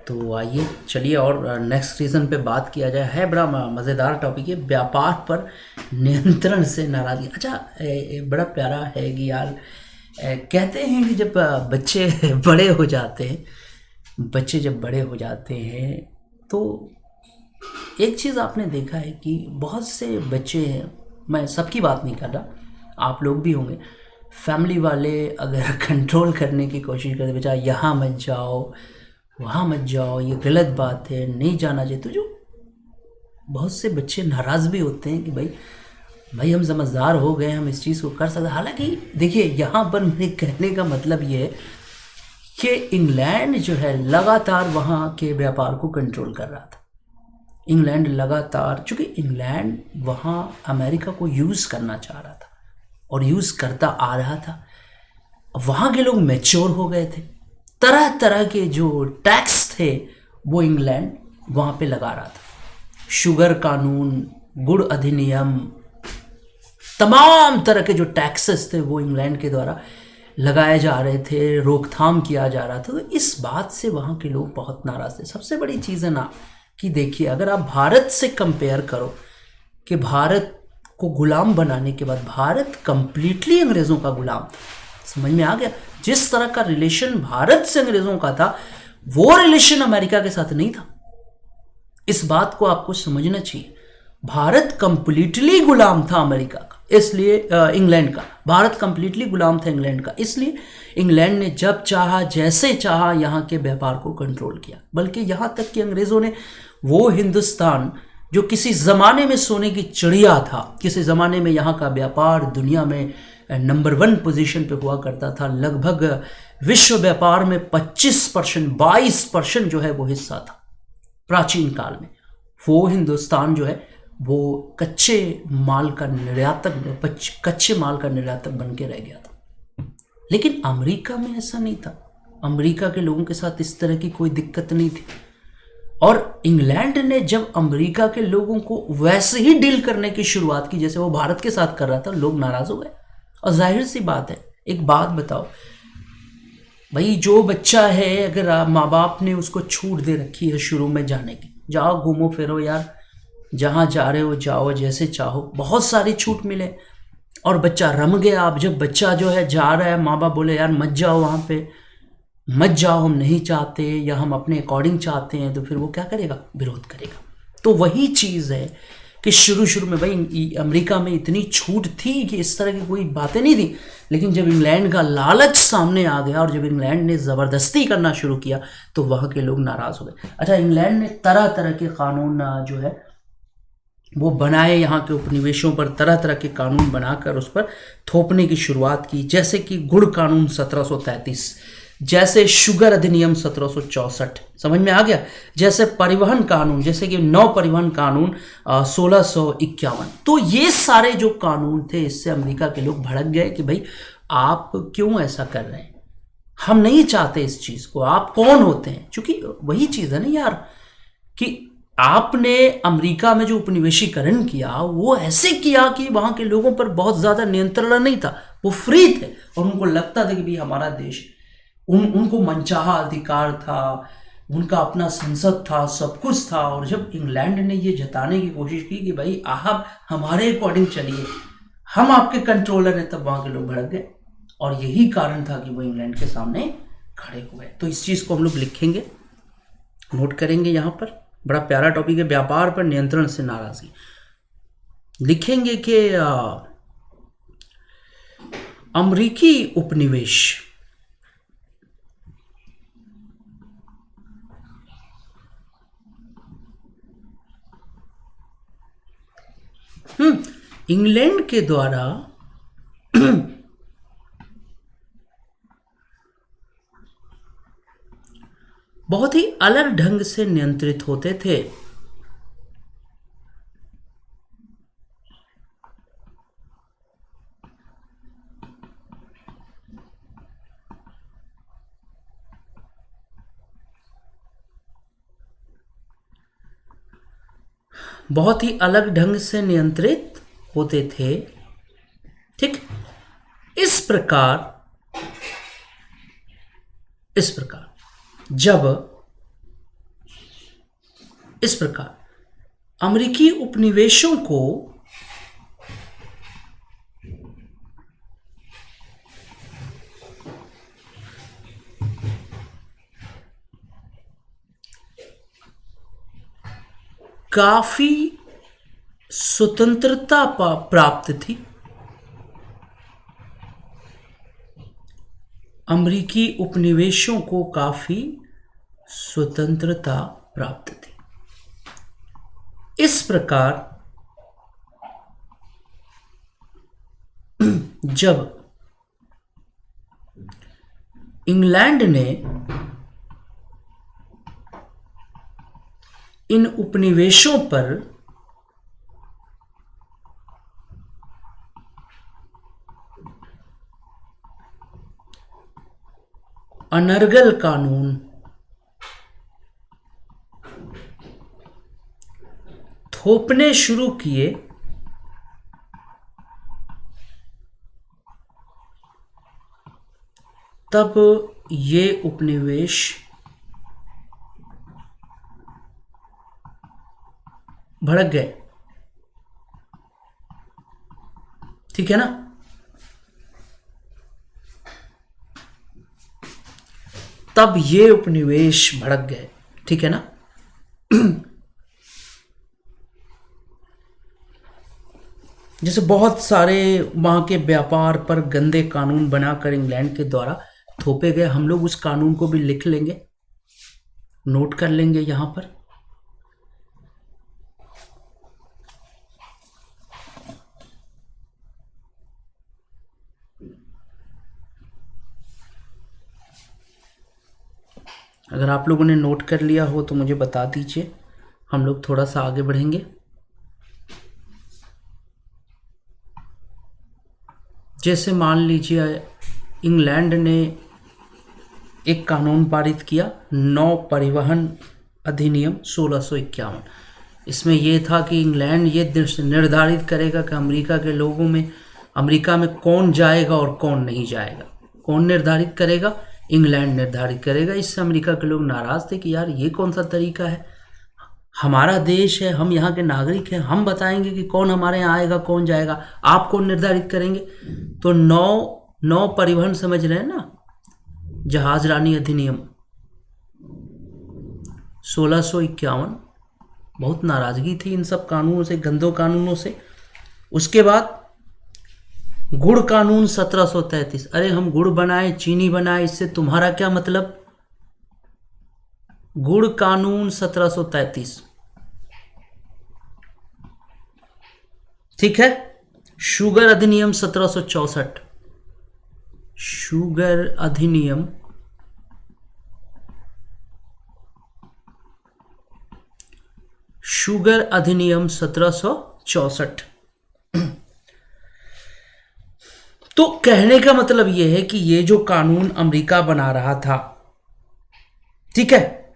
तो आइए चलिए और नेक्स्ट रीज़न पे बात किया जाए। है बड़ा मज़ेदार टॉपिक है, व्यापार पर नियंत्रण से नाराज़गी। अच्छा, बड़ा प्यारा है कि यार कहते हैं कि जब बच्चे बड़े हो जाते हैं, जब बड़े हो जाते हैं तो एक चीज़ आपने देखा है कि बहुत से बच्चे हैं, मैं सबकी बात नहीं कर रहा, आप लोग भी होंगे, फैमिली वाले अगर कंट्रोल करने की कोशिश करते, बेटा यहाँ मत जाओ, वहाँ मत जाओ, ये गलत बात है, नहीं जाना चाहिए, तो जो बहुत से बच्चे नाराज़ भी होते हैं कि भाई हम समझदार हो गए, हम इस चीज़ को कर सकते। हालांकि देखिए, यहाँ पर मेरे कहने का मतलब ये है कि इंग्लैंड जो है लगातार वहाँ के व्यापार को कंट्रोल कर रहा था। इंग्लैंड लगातार, चूँकि इंग्लैंड वहाँ अमेरिका को यूज़ करना चाह रहा था और यूज़ करता आ रहा था। वहाँ के लोग मैच्योर हो गए थे, तरह तरह के जो टैक्स थे वो इंग्लैंड वहाँ पे लगा रहा था। शुगर कानून, गुड़ अधिनियम, तमाम तरह के जो टैक्सेस थे वो इंग्लैंड के द्वारा लगाए जा रहे थे, रोकथाम किया जा रहा था, तो इस बात से वहाँ के लोग बहुत नाराज़ थे। सबसे बड़ी चीज़ है ना कि देखिए, अगर आप भारत से कंपेयर करो कि भारत को गुलाम बनाने के बाद भारत कंप्लीटली अंग्रेज़ों का गुलाम था। समझ में आ गया? जिस तरह का रिलेशन भारत से अंग्रेज़ों का था, वो रिलेशन अमेरिका के साथ नहीं था। इस बात को आपको समझना चाहिए। भारत कंप्लीटली गुलाम था अमेरिका का, इसलिए इंग्लैंड का। भारत कंप्लीटली गुलाम था इंग्लैंड का, इसलिए इंग्लैंड ने जब चाहा, जैसे चाहा, यहाँ के व्यापार को कंट्रोल किया। बल्कि यहाँ तक कि अंग्रेज़ों ने वो हिंदुस्तान जो किसी ज़माने में सोने की चिड़िया था, किसी ज़माने में यहाँ का व्यापार दुनिया में नंबर 1 पोजीशन पे हुआ करता था, लगभग विश्व व्यापार में 25%, 22% जो है वो हिस्सा था प्राचीन काल में। वो हिंदुस्तान जो है वो कच्चे माल का निर्यातक बन के रह गया था। लेकिन अमेरिका में ऐसा नहीं था। अमेरिका के लोगों के साथ इस तरह की कोई दिक्कत नहीं थी। और इंग्लैंड ने जब अमेरिका के लोगों को वैसे ही डील करने की शुरुआत की जैसे वो भारत के साथ कर रहा था, लोग नाराज हो गए। और जाहिर सी बात है, एक बात बताओ भाई, जो बच्चा है, अगर आप माँ बाप ने उसको छूट दे रखी है शुरू में जाने की, जाओ घूमो फिरो यार, जहाँ जा रहे हो जाओ, जैसे चाहो, बहुत सारी छूट मिले, और बच्चा रम गया। अब जब बच्चा जो है जा रहा है, माँ बाप बोले यार मत जाओ वहाँ पे, मत जाओ, हम नहीं चाहते, या हम अपने अकॉर्डिंग चाहते हैं, तो फिर वो क्या करेगा? विरोध करेगा। तो वही चीज़ है कि शुरू में भाई अमेरिका में इतनी छूट थी कि इस तरह की कोई बातें नहीं थी। लेकिन जब इंग्लैंड का लालच सामने आ गया और जब इंग्लैंड ने ज़बरदस्ती करना शुरू किया तो वहाँ के लोग नाराज़ हो गए। अच्छा, इंग्लैंड ने तरह तरह के कानून जो है वो बनाए, यहाँ के उपनिवेशों पर तरह तरह के कानून बनाकर उस पर थोपने की शुरुआत की। जैसे कि गुड़ कानून 1733, जैसे शुगर अधिनियम 1764, समझ में आ गया? जैसे परिवहन कानून, जैसे कि नौ परिवहन कानून 1651। तो ये सारे जो कानून थे, इससे अमेरिका के लोग भड़क गए कि भाई आप क्यों ऐसा कर रहे हैं, हम नहीं चाहते इस चीज़ को, आप कौन होते हैं? क्योंकि वही चीज़ है ना यार कि आपने अमेरिका में जो उपनिवेशीकरण किया वो ऐसे किया कि वहाँ के लोगों पर बहुत ज़्यादा नियंत्रण नहीं था, वो फ्री थे और उनको लगता था कि भाई हमारा देश, उनको मनचाहा अधिकार था, उनका अपना संसद था, सब कुछ था। और जब इंग्लैंड ने ये जताने की कोशिश की कि भाई आप हमारे अकॉर्डिंग चलिए, हम आपके कंट्रोलर हैं, तब वहाँ के लोग भड़क गए। और यही कारण था कि वो इंग्लैंड के सामने खड़े हुए। तो इस चीज़ को हम लोग लिखेंगे, नोट करेंगे यहाँ पर। बड़ा प्यारा टॉपिक है, व्यापार पर नियंत्रण से नाराजगी। लिखेंगे कि अमेरिकी उपनिवेश इंग्लैंड के द्वारा बहुत ही अलग ढंग से नियंत्रित होते थे। बहुत ही अलग ढंग से नियंत्रित होते थे। ठीक, इस प्रकार इस प्रकार अमेरिकी उपनिवेशों को काफी स्वतंत्रता प्राप्त थी। अमेरिकी उपनिवेशों को काफी स्वतंत्रता प्राप्त थी। इस प्रकार जब इंग्लैंड ने इन उपनिवेशों पर अनर्गल कानून थोपने शुरू किए, तब ये उपनिवेश भड़क गए। ठीक है ना। तब ये उपनिवेश भड़क गए। ठीक है ना। जैसे बहुत सारे वहां के व्यापार पर गंदे कानून बनाकर इंग्लैंड के द्वारा थोपे गए, हम लोग उस कानून को भी लिख लेंगे, नोट कर लेंगे यहां पर। अगर आप लोगों ने नोट कर लिया हो तो मुझे बता दीजिए, हम लोग थोड़ा सा आगे बढ़ेंगे। जैसे मान लीजिए इंग्लैंड ने एक कानून पारित किया, नौ परिवहन अधिनियम 1651। इसमें यह था कि इंग्लैंड ये निर्धारित करेगा कि अमेरिका में कौन जाएगा और कौन नहीं जाएगा। कौन निर्धारित करेगा? इंग्लैंड निर्धारित करेगा। इससे अमेरिका के लोग नाराज थे कि यार ये कौन सा तरीका है, हमारा देश है, हम यहाँ के नागरिक हैं, हम बताएंगे कि कौन हमारे यहाँ आएगा कौन जाएगा, आप कौन निर्धारित करेंगे। तो नौ परिवहन समझ रहे हैं ना, जहाज रानी अधिनियम 1651। बहुत नाराजगी थी इन सब कानूनों से, गंदों कानूनों से। उसके बाद गुड़ कानून 1733। अरे हम गुड़ बनाए, चीनी बनाए, इससे तुम्हारा क्या मतलब। गुड़ कानून 1733। ठीक है। शुगर अधिनियम 1764। शुगर अधिनियम 1764। तो कहने का मतलब यह है कि ये जो कानून अमेरिका बना रहा था, ठीक है,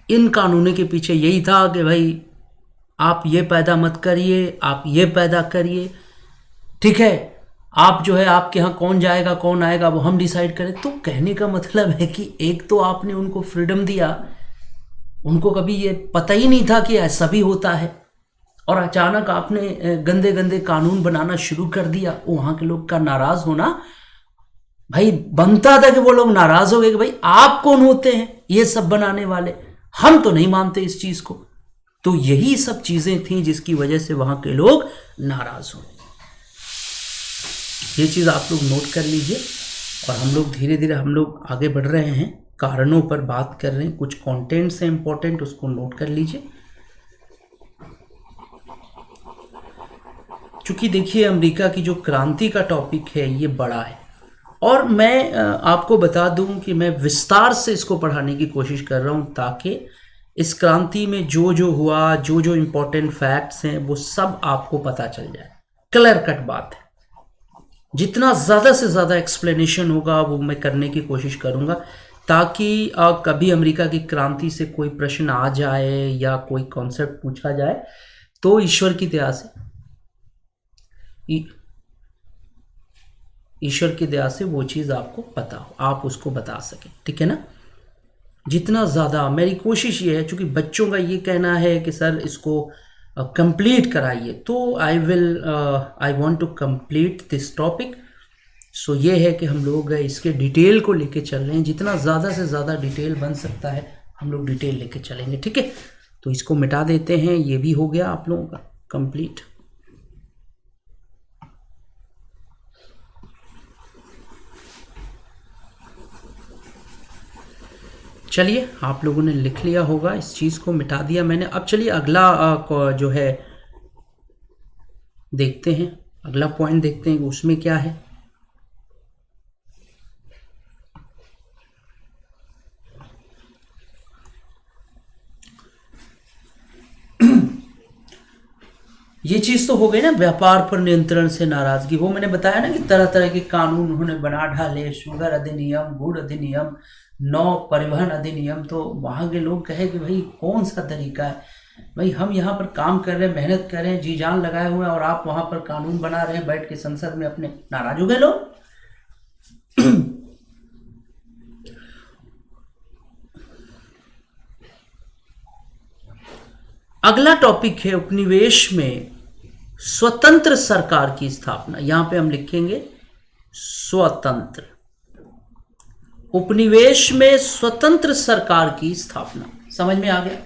इन कानूनों के पीछे यही था कि भाई आप ये पैदा मत करिए, आप ये पैदा करिए। ठीक है, आप जो है आपके यहाँ कौन जाएगा कौन आएगा वो हम डिसाइड करें। तो कहने का मतलब है कि एक तो आपने उनको फ्रीडम दिया, उनको कभी ये पता ही नहीं था कि ऐसा भी होता है, और अचानक आपने गंदे गंदे कानून बनाना शुरू कर दिया। वहां के लोग का नाराज होना भाई बनता था कि वो लोग नाराज हो गए कि भाई आप कौन होते हैं ये सब बनाने वाले, हम तो नहीं मानते इस चीज को। तो यही सब चीजें थी जिसकी वजह से वहां के लोग नाराज हुए। ये चीज आप लोग नोट कर लीजिए। और हम लोग धीरे धीरे हम लोग आगे बढ़ रहे हैं, कारणों पर बात कर रहे हैं, कुछ कंटेंट्स है इंपॉर्टेंट, उसको नोट कर लीजिए। चूंकि देखिए अमेरिका की जो क्रांति का टॉपिक है ये बड़ा है, और मैं आपको बता दूं कि मैं विस्तार से इसको पढ़ाने की कोशिश कर रहा हूं ताकि इस क्रांति में जो जो हुआ, जो जो इम्पोर्टेंट फैक्ट्स हैं वो सब आपको पता चल जाए। क्लियर कट बात है। जितना ज़्यादा से ज़्यादा एक्सप्लेनेशन होगा वो मैं करने की कोशिश करूंगा, ताकि कभी अमेरिका की क्रांति से कोई प्रश्न आ जाए या कोई कॉन्सेप्ट पूछा जाए तो ईश्वर की दया से वो चीज़ आपको पता हो, आप उसको बता सकें। ठीक है ना। जितना ज़्यादा मेरी कोशिश ये है, चूँकि बच्चों का ये कहना है कि सर इसको कंप्लीट कराइए, तो I want to complete this topic. So ये है कि हम लोग इसके डिटेल को लेके चल रहे हैं, जितना ज़्यादा से ज़्यादा डिटेल बन सकता है हम लोग डिटेल लेके चलेंगे। ठीक है, तो इसको मिटा देते हैं। ये भी हो गया आप लोगों का कंप्लीट। चलिए, आप लोगों ने लिख लिया होगा, इस चीज़ को मिटा दिया मैंने। अब चलिए अगला जो है देखते हैं, अगला पॉइंट देखते हैं उसमें क्या है। ये चीज़ तो हो गई ना, व्यापार पर नियंत्रण से नाराजगी। वो मैंने बताया ना कि तरह तरह के कानून उन्होंने बना डाले, शुगर अधिनियम, गुड़ अधिनियम, नौ परिवहन अधिनियम। तो वहाँ के लोग कहे कि भाई कौन सा तरीका है, भाई हम यहाँ पर काम कर रहे हैं, मेहनत कर रहे हैं, जी जान लगाए हुए हैं, और आप वहाँ पर कानून बना रहे हैं बैठ के संसद में अपने। नाराज हो गए लोग। अगला टॉपिक है उपनिवेश में स्वतंत्र सरकार की स्थापना। यहां पे हम लिखेंगे स्वतंत्र। उपनिवेश में स्वतंत्र सरकार की स्थापना। समझ में आ गया?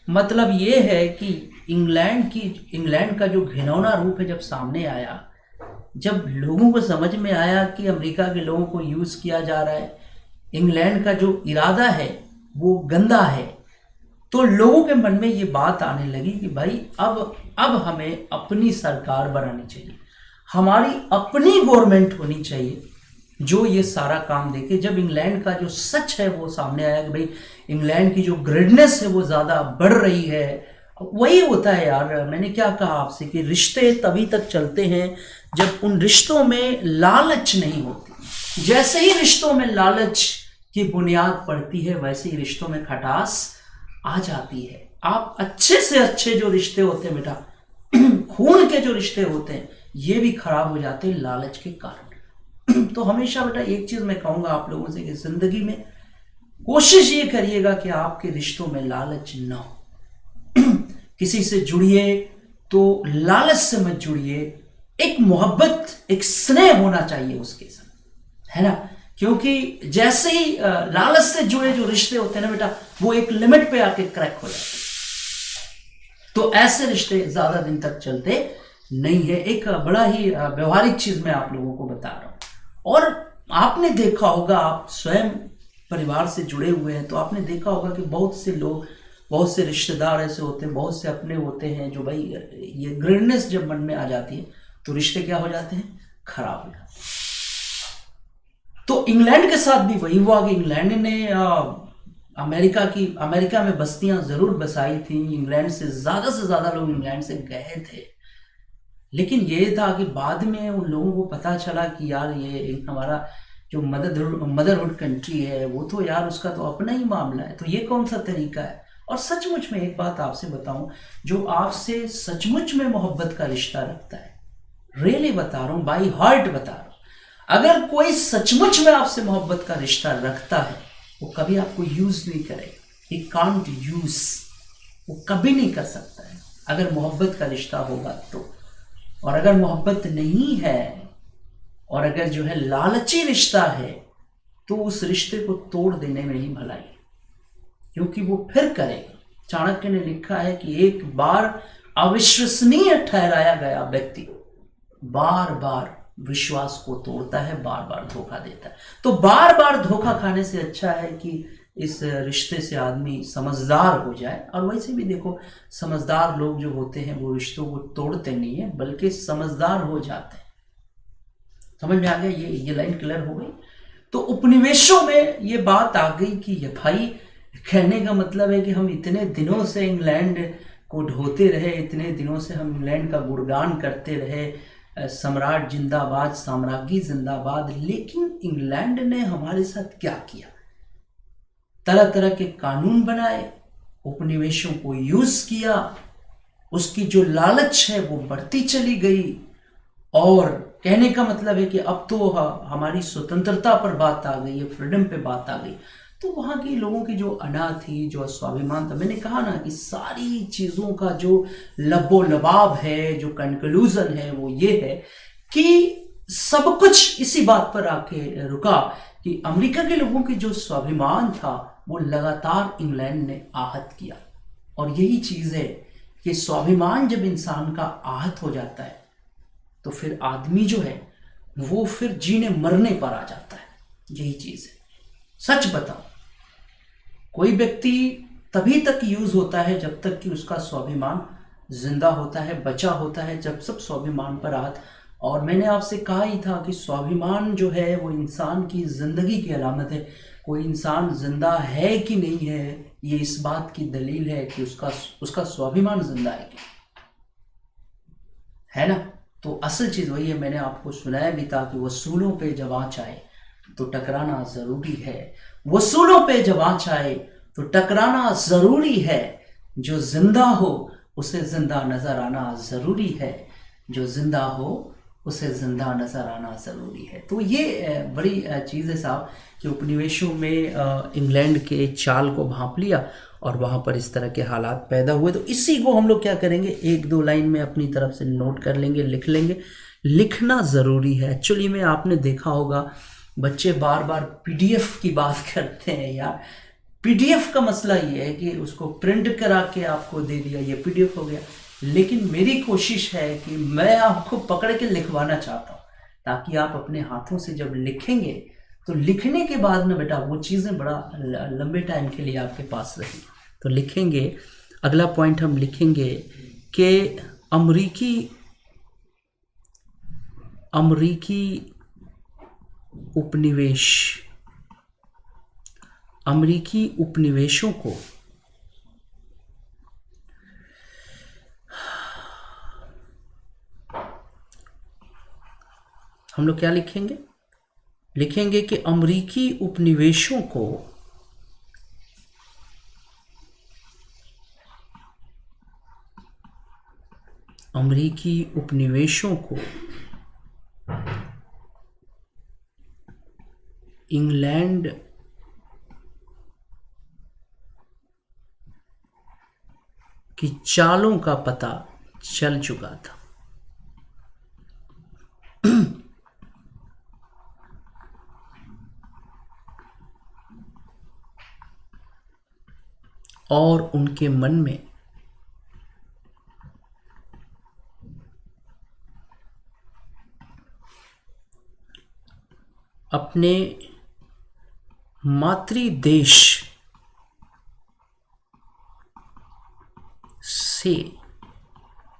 मतलब ये है कि इंग्लैंड का जो घिनौना रूप है जब सामने आया, जब लोगों को समझ में आया कि अमेरिका के लोगों को यूज किया जा रहा है, इंग्लैंड का जो इरादा है वो गंदा है, तो लोगों के मन में ये बात आने लगी कि भाई अब हमें अपनी सरकार बनानी चाहिए, हमारी अपनी गवर्नमेंट होनी चाहिए जो ये सारा काम देखे। जब इंग्लैंड का जो सच है वो सामने आया कि भाई इंग्लैंड की जो ग्रेडनेस है वो ज़्यादा बढ़ रही है। वही होता है यार, मैंने क्या कहा आपसे कि रिश्ते तभी तक चलते हैं जब उन रिश्तों में लालच नहीं होती। जैसे ही रिश्तों में लालच की बुनियाद पड़ती है वैसे ही रिश्तों में खटास आ जाती है। आप अच्छे से अच्छे जो रिश्ते होते हैं बेटा, खून के जो रिश्ते होते हैं, ये भी खराब हो जाते हैं लालच के कारण। तो हमेशा बेटा एक चीज मैं कहूंगा आप लोगों से कि जिंदगी में कोशिश ये करिएगा कि आपके रिश्तों में लालच ना हो। किसी से जुड़िए तो लालच से मत जुड़िए, एक मोहब्बत, एक स्नेह होना चाहिए उसके साथ, है ना? क्योंकि जैसे ही लालच से जुड़े जो रिश्ते होते हैं ना बेटा, वो एक लिमिट पे आके क्रैक हो जाते हैं। तो ऐसे रिश्ते ज्यादा दिन तक चलते नहीं है। एक बड़ा ही व्यवहारिक चीज मैं आप लोगों को बता रहा हूं, और आपने देखा होगा, आप स्वयं परिवार से जुड़े हुए हैं तो आपने देखा होगा कि बहुत से लोग, बहुत से रिश्तेदार ऐसे होते हैं, बहुत से अपने होते हैं जो भाई ये ग्रेडनेस जब मन में आ जाती है तो रिश्ते क्या हो जाते हैं, खराब हो जाते हैं। तो इंग्लैंड के साथ भी वही हुआ कि इंग्लैंड ने अमेरिका में बस्तियां जरूर बसाई थी। इंग्लैंड से ज्यादा लोग इंग्लैंड से गए थे, लेकिन ये था कि बाद में उन लोगों को पता चला कि यार ये हमारा जो मदरहुड कंट्री है वो तो यार उसका तो अपना ही मामला है, तो ये कौन सा तरीका है। और सचमुच में एक बात आपसे बताऊं, जो आपसे सचमुच में मोहब्बत का रिश्ता रखता है, रियली बता रहा हूं, बाई हार्ट बता रहा हूं, अगर कोई सचमुच में आपसे मोहब्बत का रिश्ता रखता है वो कभी आपको यूज नहीं करेगा। ही कांट यूज, वो कभी नहीं कर सकता है अगर मोहब्बत का रिश्ता होगा तो। और अगर मोहब्बत नहीं है और अगर जो है लालची रिश्ता है तो उस रिश्ते को तोड़ देने में ही भलाई, क्योंकि वो फिर करेगा। चाणक्य ने लिखा है कि एक बार अविश्वसनीय ठहराया गया व्यक्ति बार बार विश्वास को तोड़ता है, बार बार धोखा देता है। तो बार बार धोखा खाने से अच्छा है कि इस रिश्ते से आदमी समझदार हो जाए। और वैसे भी देखो, समझदार लोग जो होते हैं वो रिश्तों को तोड़ते नहीं है बल्कि समझदार हो जाते हैं। समझ में आ गया? ये लाइन क्लियर हो गई। तो उपनिवेशों में ये बात आ गई कि ये भाई, कहने का मतलब है कि हम इतने दिनों से इंग्लैंड को ढोते रहे, इतने दिनों से हम इंग्लैंड का गुणगान करते रहे, सम्राट जिंदाबाद, साम्राज्ञी जिंदाबाद, लेकिन इंग्लैंड ने हमारे साथ क्या किया? तरह तरह के कानून बनाए, उपनिवेशों को यूज किया, उसकी जो लालच है वो बढ़ती चली गई। और कहने का मतलब है कि अब तो हमारी स्वतंत्रता पर बात आ गई है, फ्रीडम पे बात आ गई। तो वहाँ के लोगों की जो अना थी, जो स्वाभिमान था, मैंने कहा ना कि सारी चीज़ों का जो लबो लबाब है, जो कंक्लूजन है वो ये है कि सब कुछ इसी बात पर आके रुका कि अमेरिका के लोगों की जो स्वाभिमान था वो लगातार इंग्लैंड ने आहत किया। और यही चीज़ है कि स्वाभिमान जब इंसान का आहत हो जाता है तो फिर आदमी जो है वो फिर जीने मरने पर आ जाता है। यही चीज़ है। सच बताओ, कोई व्यक्ति तभी तक यूज होता है जब तक कि उसका स्वाभिमान जिंदा होता है, बचा होता है, जब सब स्वाभिमान पर आहत। और मैंने आपसे कहा ही था कि स्वाभिमान जो है वो इंसान की जिंदगी की अलामत है। कोई इंसान जिंदा है कि नहीं है, ये इस बात की दलील है कि उसका स्वाभिमान जिंदा है ना। तो असल चीज वही है, मैंने आपको सुनाया भी था कि वसूलों पे जब आँच आए तो टकराना जरूरी है। वसूलों पे जब आँच आए तो टकराना जरूरी है। जो जिंदा हो उसे जिंदा नजर आना जरूरी है। जो जिंदा हो उसे जिंदा नजर आना ज़रूरी है। तो ये बड़ी चीज़ है साहब कि उपनिवेशों में इंग्लैंड के चाल को भांप लिया और वहाँ पर इस तरह के हालात पैदा हुए। तो इसी को हम लोग क्या करेंगे, एक दो लाइन में अपनी तरफ से नोट कर लेंगे, लिख लेंगे। लिखना ज़रूरी है। एक्चुअली में आपने देखा होगा बच्चे बार बार पीडीएफ की बात करते हैं। यार पीडीएफ का मसला ये है कि उसको प्रिंट करा के आपको दे दिया, ये पीडीएफ हो गया। लेकिन मेरी कोशिश है कि मैं आपको पकड़ के लिखवाना चाहता हूँ, ताकि आप अपने हाथों से जब लिखेंगे तो लिखने के बाद में बेटा वो चीज़ें बड़ा लंबे टाइम के लिए आपके पास रहेंगी। तो लिखेंगे, अगला पॉइंट हम लिखेंगे कि अमरीकी उपनिवेशों को हम लोग क्या लिखेंगे, लिखेंगे कि अमरीकी उपनिवेशों को इंग्लैंड की चालों का पता चल चुका था। और उनके मन में अपने मातृ देश से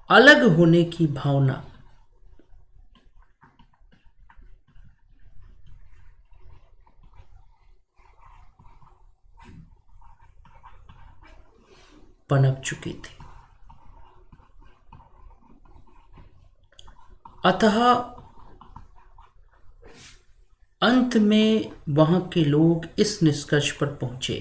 अलग होने की भावना पनप चुकी थी। अतः अंत में वहां के लोग इस निष्कर्ष पर पहुंचे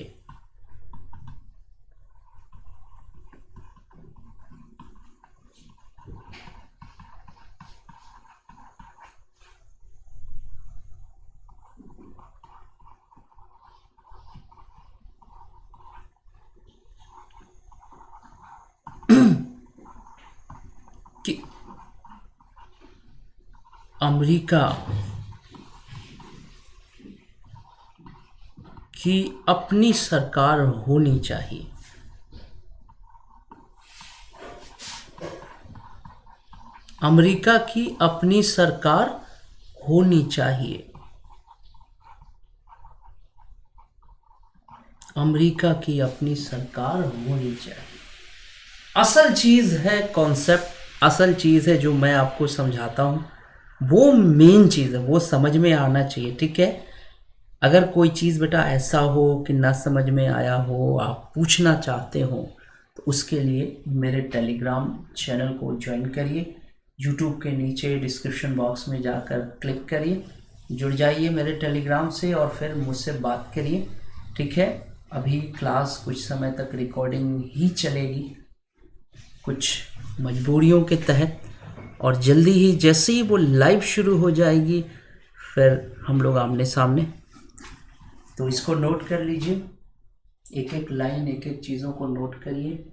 कि अमेरिका की अपनी सरकार होनी चाहिए। अमेरिका की अपनी सरकार होनी चाहिए। अमेरिका की अपनी सरकार होनी चाहिए। असल चीज़ है कॉन्सेप्ट, असल चीज़ है जो मैं आपको समझाता हूँ, वो मेन चीज़ है, वो समझ में आना चाहिए। ठीक है, अगर कोई चीज़ बेटा ऐसा हो कि ना समझ में आया हो, आप पूछना चाहते हो, तो उसके लिए मेरे टेलीग्राम चैनल को ज्वाइन करिए। यूट्यूब के नीचे डिस्क्रिप्शन बॉक्स में जाकर क्लिक करिए, जुड़ जाइए मेरे टेलीग्राम से और फिर मुझसे बात करिए। ठीक है, अभी क्लास कुछ समय तक रिकॉर्डिंग ही चलेगी कुछ मजबूरियों के तहत, और जल्दी ही जैसे ही वो लाइव शुरू हो जाएगी फिर हम लोग आमने सामने। तो इसको नोट कर लीजिए, एक एक लाइन, एक एक चीज़ों को नोट करिए।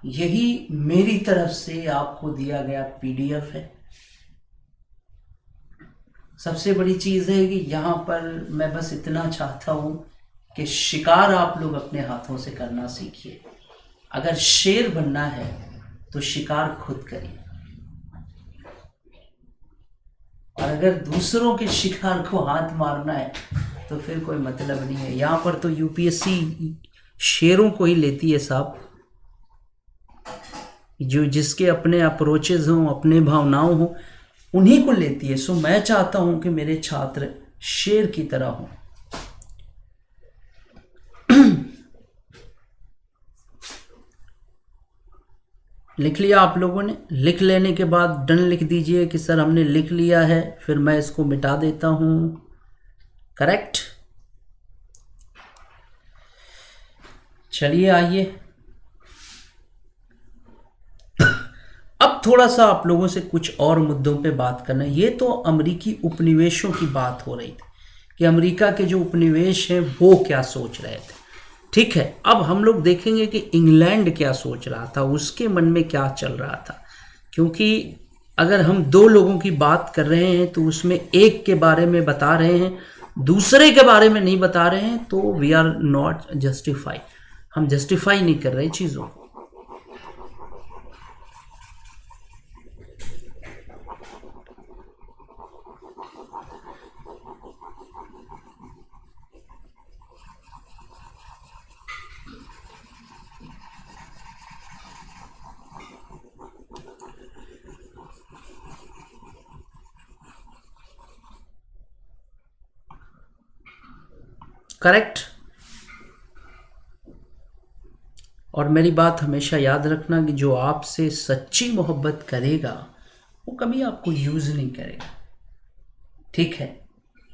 यही मेरी तरफ से आपको दिया गया पीडीएफ है। सबसे बड़ी चीज़ है कि यहाँ पर मैं बस इतना चाहता हूँ कि शिकार आप लोग अपने हाथों से करना सीखिए। अगर शेर बनना है तो शिकार खुद करिए, और अगर दूसरों के शिकार को हाथ मारना है तो फिर कोई मतलब नहीं है। यहाँ पर तो यूपीएससी शेरों को ही लेती है साहब, जो जिसके अपने अप्रोचेज हों, अपने भावनाओं हों, उन्हीं को लेती है। सो मैं चाहता हूं कि मेरे छात्र शेर की तरह हों। लिख लिया आप लोगों ने? लिख लेने के बाद डन लिख दीजिए कि सर हमने लिख लिया है, फिर मैं इसको मिटा देता हूं। करेक्ट। चलिए आइए, अब थोड़ा सा आप लोगों से कुछ और मुद्दों पे बात करना है। ये तो अमेरिकी उपनिवेशों की बात हो रही थी कि अमेरिका के जो उपनिवेश हैं वो क्या सोच रहे थे। ठीक है, अब हम लोग देखेंगे कि इंग्लैंड क्या सोच रहा था, उसके मन में क्या चल रहा था। क्योंकि अगर हम दो लोगों की बात कर रहे हैं तो उसमें एक के बारे में बता रहे हैं, दूसरे के बारे में नहीं बता रहे हैं, तो वी आर नॉट जस्टिफाई, हम जस्टिफाई नहीं कर रहे चीज़ों को। करेक्ट। और मेरी बात हमेशा याद रखना कि जो आपसे सच्ची मोहब्बत करेगा वो कभी आपको यूज़ नहीं करेगा। ठीक है,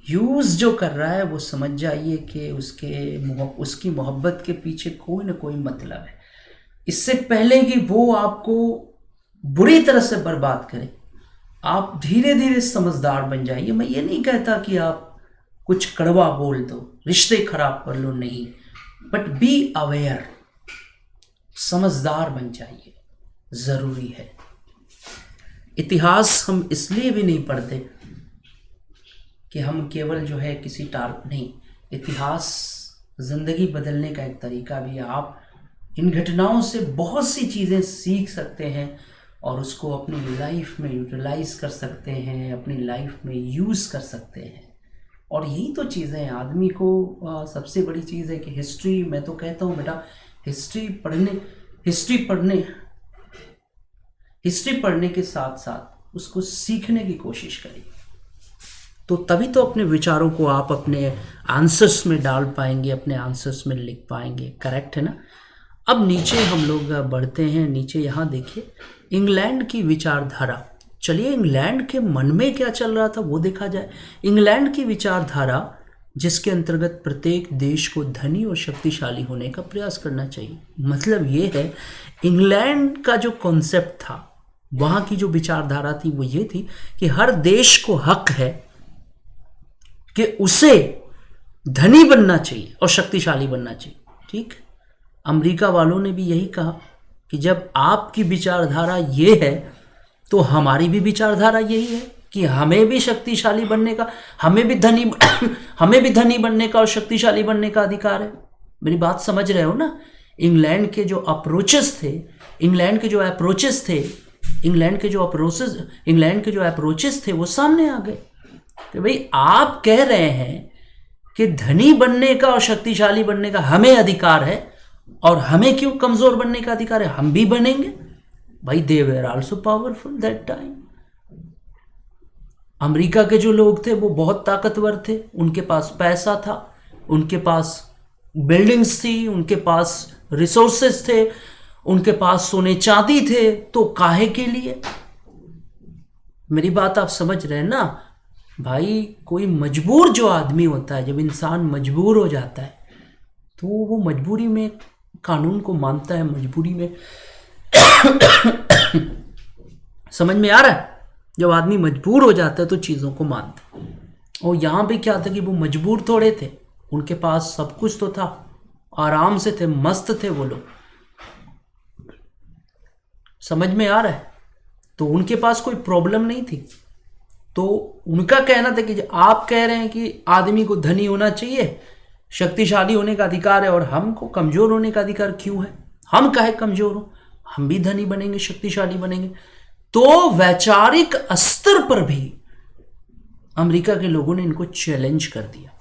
यूज़ जो कर रहा है वो समझ जाइए कि उसकी मोहब्बत के पीछे कोई ना कोई मतलब है। इससे पहले कि वो आपको बुरी तरह से बर्बाद करे, आप धीरे धीरे समझदार बन जाइए। मैं ये नहीं कहता कि आप कुछ कड़वा बोल दो, रिश्ते खराब कर लो, नहीं, बट बी अवेयर, समझदार बन जाइए, ज़रूरी है। इतिहास हम इसलिए भी नहीं पढ़ते कि हम केवल जो है किसी नहीं, इतिहास ज़िंदगी बदलने का एक तरीका भी है। आप इन घटनाओं से बहुत सी चीज़ें सीख सकते हैं और उसको अपनी लाइफ में यूटिलाइज कर सकते हैं, अपनी लाइफ में यूज़ कर सकते हैं। और यही तो चीज़ें हैं आदमी को सबसे बड़ी चीज़ है कि हिस्ट्री, मैं तो कहता हूँ बेटा, हिस्ट्री पढ़ने के साथ साथ उसको सीखने की कोशिश करिए, तो तभी तो अपने विचारों को आप अपने आंसर्स में डाल पाएंगे, अपने आंसर्स में लिख पाएंगे। करेक्ट है ना। अब नीचे हम लोग बढ़ते हैं। नीचे यहाँ देखिए, इंग्लैंड की विचारधारा। चलिए इंग्लैंड के मन में क्या चल रहा था वो देखा जाए। इंग्लैंड की विचारधारा जिसके अंतर्गत प्रत्येक देश को धनी और शक्तिशाली होने का प्रयास करना चाहिए। मतलब ये है, इंग्लैंड का जो कॉन्सेप्ट था, वहाँ की जो विचारधारा थी वो ये थी कि हर देश को हक है कि उसे धनी बनना चाहिए और शक्तिशाली बनना चाहिए। ठीक, अमेरिका वालों ने भी यही कहा कि जब आपकी विचारधारा ये है तो हमारी भी विचारधारा यही है कि हमें भी शक्तिशाली बनने का, हमें भी धनी बनने का और शक्तिशाली बनने का अधिकार है। मेरी बात समझ रहे हो ना। इंग्लैंड के जो अप्रोचेस थे वो सामने आ गए कि भाई आप कह रहे हैं कि धनी बनने का और शक्तिशाली बनने का हमें अधिकार है, और हमें क्यों कमजोर बनने का अधिकार है, हम भी बनेंगे। भाई they were also powerful that time. America के जो लोग थे वो बहुत ताकतवर थे, उनके पास पैसा था, उनके पास बिल्डिंग्स थी, उनके पास रिसोर्सेस थे, उनके पास सोने चांदी थे, तो काहे के लिए। मेरी बात आप समझ रहे हैं ना भाई। कोई मजबूर जो आदमी होता है, जब इंसान मजबूर हो जाता है तो वो मजबूरी में कानून को मानता है, मजबूरी में समझ में आ रहा है। जब आदमी मजबूर हो जाता है तो चीज़ों को मानता है। और यहाँ पे क्या था कि वो मजबूर थोड़े थे, उनके पास सब कुछ तो था, आराम से थे, मस्त थे वो लोग। समझ में आ रहा है। तो उनके पास कोई प्रॉब्लम नहीं थी। तो उनका कहना था कि आप कह रहे हैं कि आदमी को धनी होना चाहिए, शक्तिशाली होने का अधिकार है, और हमको कमजोर होने का अधिकार क्यों है, हम काहे कमजोर हो, हम भी धनी बनेंगे, शक्तिशाली बनेंगे। तो वैचारिक स्तर पर भी अमेरिका के लोगों ने इनको चैलेंज कर दिया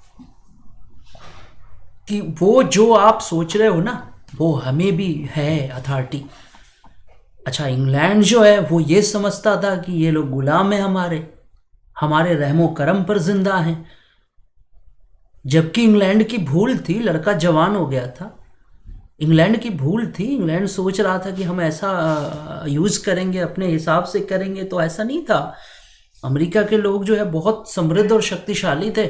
कि वो जो आप सोच रहे हो ना, वो हमें भी है अथॉरिटी। अच्छा, इंग्लैंड जो है वो ये समझता था कि ये लोग गुलाम है, हमारे रहमो करम पर जिंदा हैं। जबकि इंग्लैंड की भूल थी, लड़का जवान हो गया था, इंग्लैंड की भूल थी। इंग्लैंड सोच रहा था कि हम ऐसा यूज़ करेंगे, अपने हिसाब से करेंगे, तो ऐसा नहीं था। अमेरिका के लोग जो है बहुत समृद्ध और शक्तिशाली थे,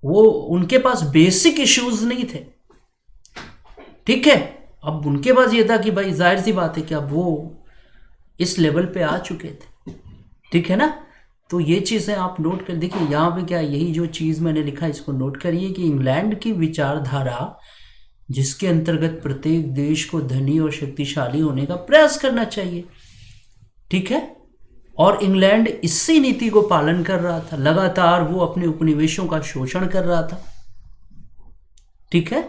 वो उनके पास बेसिक इश्यूज नहीं थे। ठीक है, अब उनके पास ये था कि भाई जाहिर सी बात है कि अब वो इस लेवल पे आ चुके थे, ठीक है ना। तो ये चीज़ें आप नोट कर देखिए, यहाँ पे क्या, यही जो चीज़ मैंने लिखा इसको नोट करिए कि इंग्लैंड की विचारधारा जिसके अंतर्गत प्रत्येक देश को धनी और शक्तिशाली होने का प्रयास करना चाहिए, ठीक है। और इंग्लैंड इसी नीति को पालन कर रहा था, लगातार वो अपने उपनिवेशों का शोषण कर रहा था, ठीक है।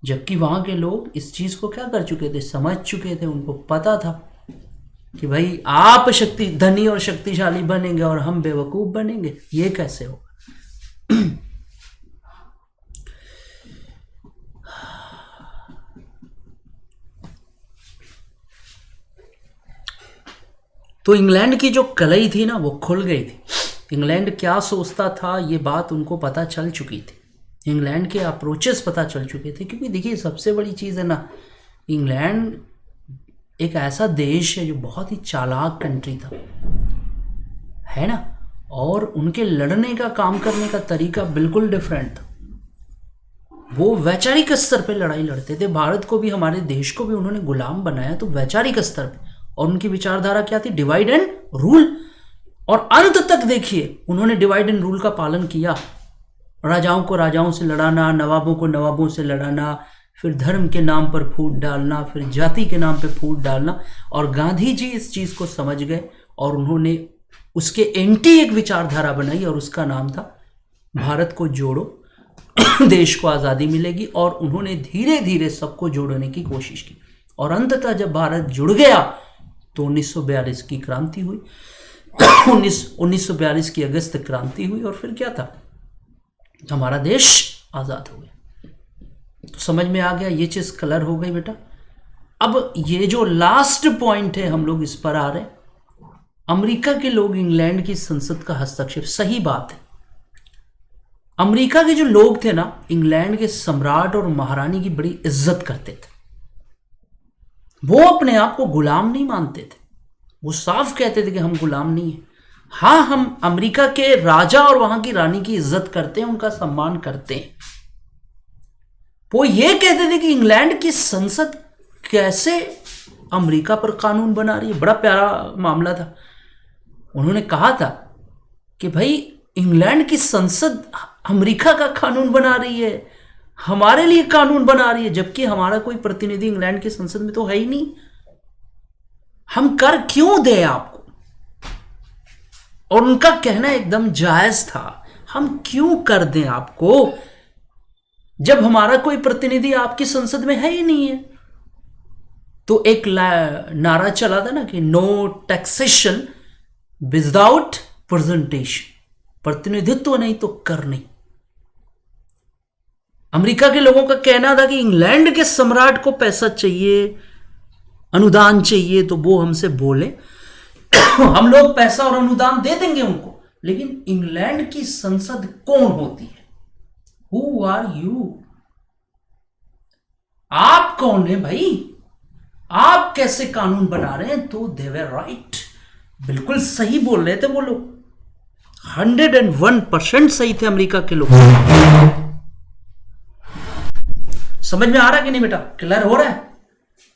जबकि वहां के लोग इस चीज को क्या कर चुके थे, समझ चुके थे, उनको पता था कि भाई आप धनी और शक्तिशाली बनेंगे और हम बेवकूफ बनेंगे, ये कैसे होगा। तो इंग्लैंड की जो कलई थी ना वो खुल गई थी। इंग्लैंड क्या सोचता था ये बात उनको पता चल चुकी थी, इंग्लैंड के अप्रोचेस पता चल चुके थे। क्योंकि देखिए सबसे बड़ी चीज़ है ना, इंग्लैंड एक ऐसा देश है जो बहुत ही चालाक कंट्री था, है ना। और उनके लड़ने का, काम करने का तरीका बिल्कुल डिफरेंट था। वो वैचारिक स्तर पे लड़ाई लड़ते थे। भारत को भी, हमारे देश को भी उन्होंने गुलाम बनाया तो वैचारिक स्तर पे। और उनकी विचारधारा क्या थी, डिवाइड एंड रूल। और अंत तक देखिए उन्होंने डिवाइड एंड रूल का पालन किया। राजाओं को राजाओं से लड़ाना, नवाबों को नवाबों से लड़ाना, फिर धर्म के नाम पर फूट डालना, फिर जाति के नाम पर फूट डालना। और गांधी जी इस चीज को समझ गए और उन्होंने उसके एंटी एक विचारधारा बनाई और उसका नाम था भारत को जोड़ो, देश को आज़ादी मिलेगी। और उन्होंने धीरे धीरे सबको जोड़ने की कोशिश की। और अंततः जब भारत जुड़ गया तो 1942 की क्रांति हुई। 1942 की अगस्त क्रांति हुई और फिर क्या था, हमारा देश आज़ाद हो गया। तो समझ में आ गया, ये चीज़ क्लियर हो गई बेटा। अब ये जो लास्ट पॉइंट है हम लोग इस पर आ रहे हैं, अमेरिका के लोग इंग्लैंड की संसद का हस्तक्षेप, सही बात है। अमेरिका के जो लोग थे ना, इंग्लैंड के सम्राट और महारानी की बड़ी इज्जत करते थे। वो अपने आप को गुलाम नहीं मानते थे, वो साफ कहते थे कि हम गुलाम नहीं हैं। हाँ, हम अमेरिका के राजा और वहां की रानी की इज्जत करते हैं, उनका सम्मान करते हैं। वो ये कहते थे कि इंग्लैंड की संसद कैसे अमेरिका पर कानून बना रही है। बड़ा प्यारा मामला था। उन्होंने कहा था कि भाई इंग्लैंड की संसद अमेरिका का कानून बना रही है, हमारे लिए कानून बना रही है, जबकि हमारा कोई प्रतिनिधि इंग्लैंड की संसद में तो है ही नहीं। हम कर क्यों दें आपको। और उनका कहना एकदम जायज था, हम क्यों कर दें आपको जब हमारा कोई प्रतिनिधि आपकी संसद में है ही नहीं है। तो एक नारा चला था ना कि नो टैक्सेशन विदाउट प्रेजेंटेशन, प्रतिनिधित्व नहीं तो कर नहीं। अमेरिका के लोगों का कहना था कि इंग्लैंड के सम्राट को पैसा चाहिए, अनुदान चाहिए, तो वो हमसे बोले हम लोग पैसा और अनुदान दे देंगे उनको। लेकिन इंग्लैंड की संसद कौन होती है, हु आर यू, आप कौन है भाई, आप कैसे कानून बना रहे हैं। तो दे वर राइट, बिल्कुल सही बोल रहे थे वो लोग, 101% सही थे अमेरिका के लोग। समझ में आ रहा है कि नहीं बेटा, क्लियर हो रहा है।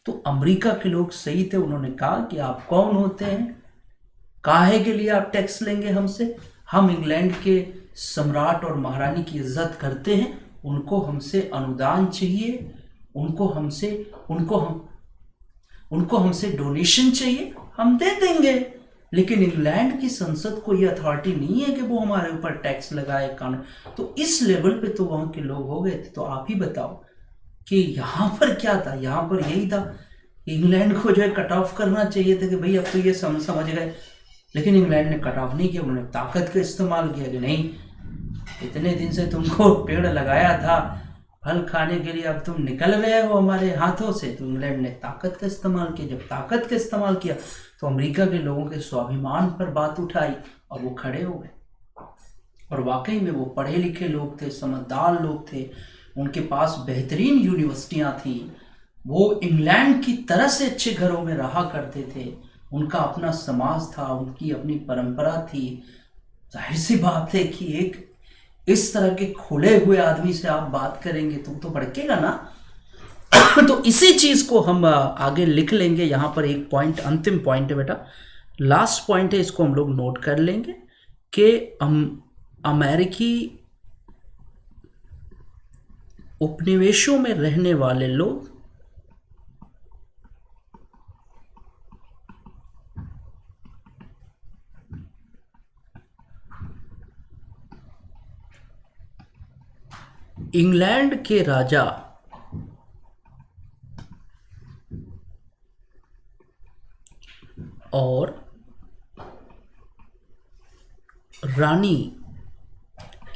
तो अमेरिका के लोग सही थे, उन्होंने कहा कि आप कौन होते हैं, काहे के लिए आप टैक्स लेंगे हमसे। हम इंग्लैंड के सम्राट और महारानी की इज्जत करते हैं, उनको हमसे अनुदान चाहिए, उनको हमसे डोनेशन चाहिए, हम दे देंगे। लेकिन इंग्लैंड की संसद को यह अथॉरिटी नहीं है कि वो हमारे ऊपर टैक्स लगाए, कानून। तो इस लेवल पे तो वहां के लोग हो गए थे। तो आप ही बताओ कि यहाँ पर क्या था, यहाँ पर यही था, इंग्लैंड को जो है कट ऑफ करना चाहिए था कि भाई अब तो ये समझ गए। लेकिन इंग्लैंड ने कट ऑफ नहीं किया, उन्होंने ताकत का इस्तेमाल किया कि नहीं, इतने दिन से तुमको पेड़ लगाया था फल खाने के लिए, अब तुम निकल रहे हो हमारे हाथों से। तो इंग्लैंड ने ताकत का इस्तेमाल किया। जब ताकत का इस्तेमाल किया तो अमेरिका के लोगों के स्वाभिमान पर बात उठाई और वो खड़े हो गए। और वाकई में वो पढ़े लिखे लोग थे, समझदार लोग थे, उनके पास बेहतरीन यूनिवर्सिटियां थी, वो इंग्लैंड की तरह से अच्छे घरों में रहा करते थे, उनका अपना समाज था, उनकी अपनी परंपरा थी। जाहिर सी बात है कि एक इस तरह के खुले हुए आदमी से आप बात करेंगे तो भड़केगा ना। तो इसी चीज को हम आगे लिख लेंगे। यहां पर एक पॉइंट, अंतिम पॉइंट है बेटा, लास्ट पॉइंट है, इसको हम लोग नोट कर लेंगे कि अमेरिकी उपनिवेशों में रहने वाले लोग इंग्लैंड के राजा और रानी,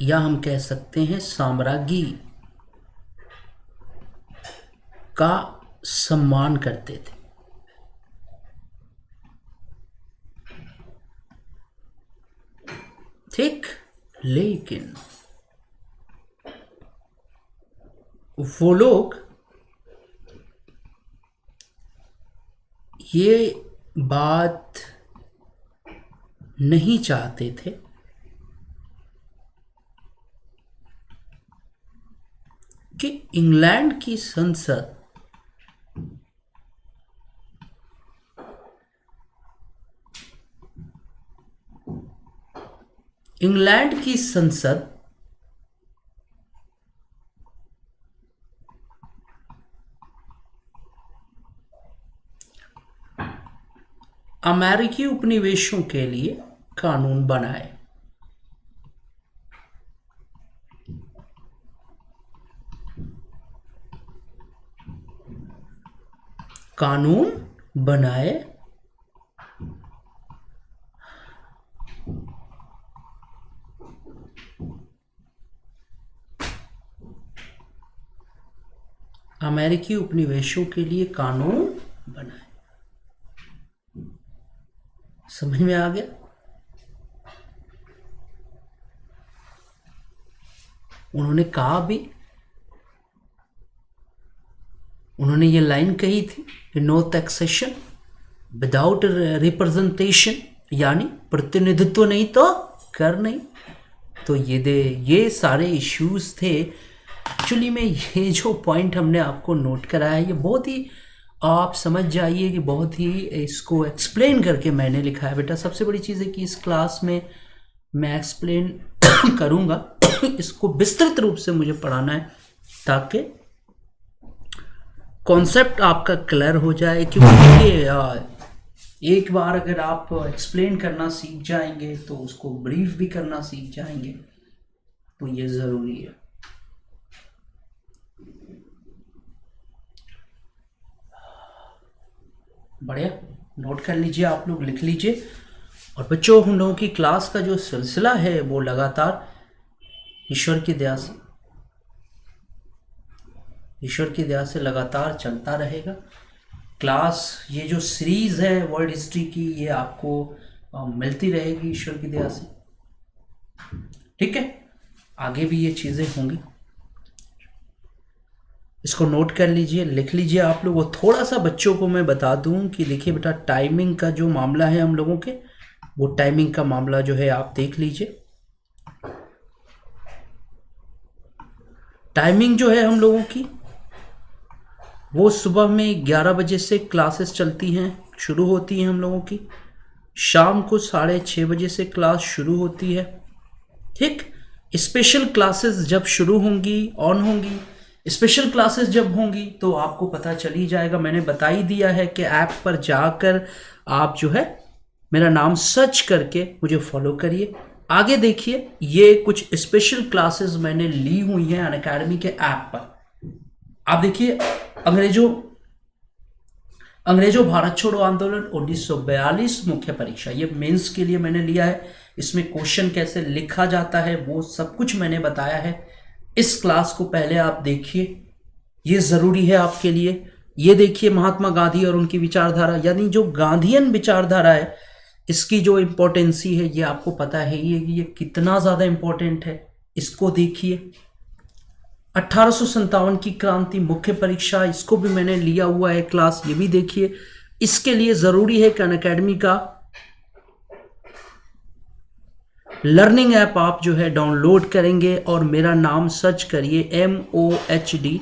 या हम कह सकते हैं साम्राज्ञी का सम्मान करते थे। ठीक, लेकिन वो लोग ये बात नहीं चाहते थे कि इंग्लैंड की संसद अमेरिकी उपनिवेशों के लिए कानून बनाए। कानून बनाए अमेरिकी उपनिवेशों के लिए कानून बनाए। समझ में आ गया? उन्होंने कहा भी, उन्होंने ये लाइन कही थी कि नो टैक्सेशन विदाउट रिप्रेजेंटेशन, यानी प्रतिनिधित्व नहीं तो कर नहीं। तो ये सारे इश्यूज थे। एक्चुअली में ये जो पॉइंट हमने आपको नोट कराया है, ये बहुत ही आप समझ जाइए कि बहुत ही इसको एक्सप्लेन करके मैंने लिखा है बेटा। सबसे बड़ी चीज़ है कि इस क्लास में मैं एक्सप्लेन करूँगा, इसको विस्तृत रूप से मुझे पढ़ाना है ताकि कॉन्सेप्ट आपका क्लियर हो जाए। क्योंकि ये एक बार अगर आप एक्सप्लेन करना सीख जाएंगे तो उसको ब्रीफ भी करना सीख जाएंगे, तो ये ज़रूरी है। बढ़िया, नोट कर लीजिए, आप लोग लिख लीजिए। और बच्चों, हम लोगों की क्लास का जो सिलसिला है वो लगातार ईश्वर की दया से लगातार चलता रहेगा। क्लास, ये जो सीरीज़ है वर्ल्ड हिस्ट्री की, ये आपको मिलती रहेगी ईश्वर की दया से। ठीक है, आगे भी ये चीज़ें होंगी। इसको नोट कर लीजिए, लिख लीजिए आप लोग। वो थोड़ा सा बच्चों को मैं बता दूं कि देखिए बेटा, टाइमिंग का जो मामला है हम लोगों के, वो टाइमिंग का मामला जो है आप देख लीजिए। टाइमिंग जो है हम लोगों की, वो सुबह में 11 बजे से क्लासेस चलती हैं, शुरू होती हैं हम लोगों की। शाम को 6:30 बजे से क्लास शुरू होती है। ठीक, स्पेशल क्लासेस जब शुरू होंगी, ऑन होंगी, स्पेशल क्लासेस जब होंगी तो आपको पता चल ही जाएगा। मैंने बता ही दिया है कि ऐप पर जाकर आप जो है मेरा नाम सर्च करके मुझे फॉलो करिए। आगे देखिए, ये कुछ स्पेशल क्लासेस मैंने ली हुई हैं अनअकैडमी के ऐप पर। आप देखिए, अंग्रेजों भारत छोड़ो आंदोलन 1942 मुख्य परीक्षा, ये मेंस के लिए मैंने लिया है। इसमें क्वेश्चन कैसे लिखा जाता है वो सब कुछ मैंने बताया है। इस क्लास को पहले आप देखिए, ये ज़रूरी है आपके लिए। ये देखिए, महात्मा गांधी और उनकी विचारधारा, यानी जो गांधीयन विचारधारा है, इसकी जो इम्पोर्टेंसी है ये आपको पता है ही है कि ये कितना ज़्यादा इम्पोर्टेंट है। इसको देखिए। 1857 की क्रांति मुख्य परीक्षा, इसको भी मैंने लिया हुआ है क्लास, ये भी देखिए। इसके लिए ज़रूरी है कि अनअकैडमी का लर्निंग ऐप आप जो है डाउनलोड करेंगे और मेरा नाम सर्च करिए, MOHD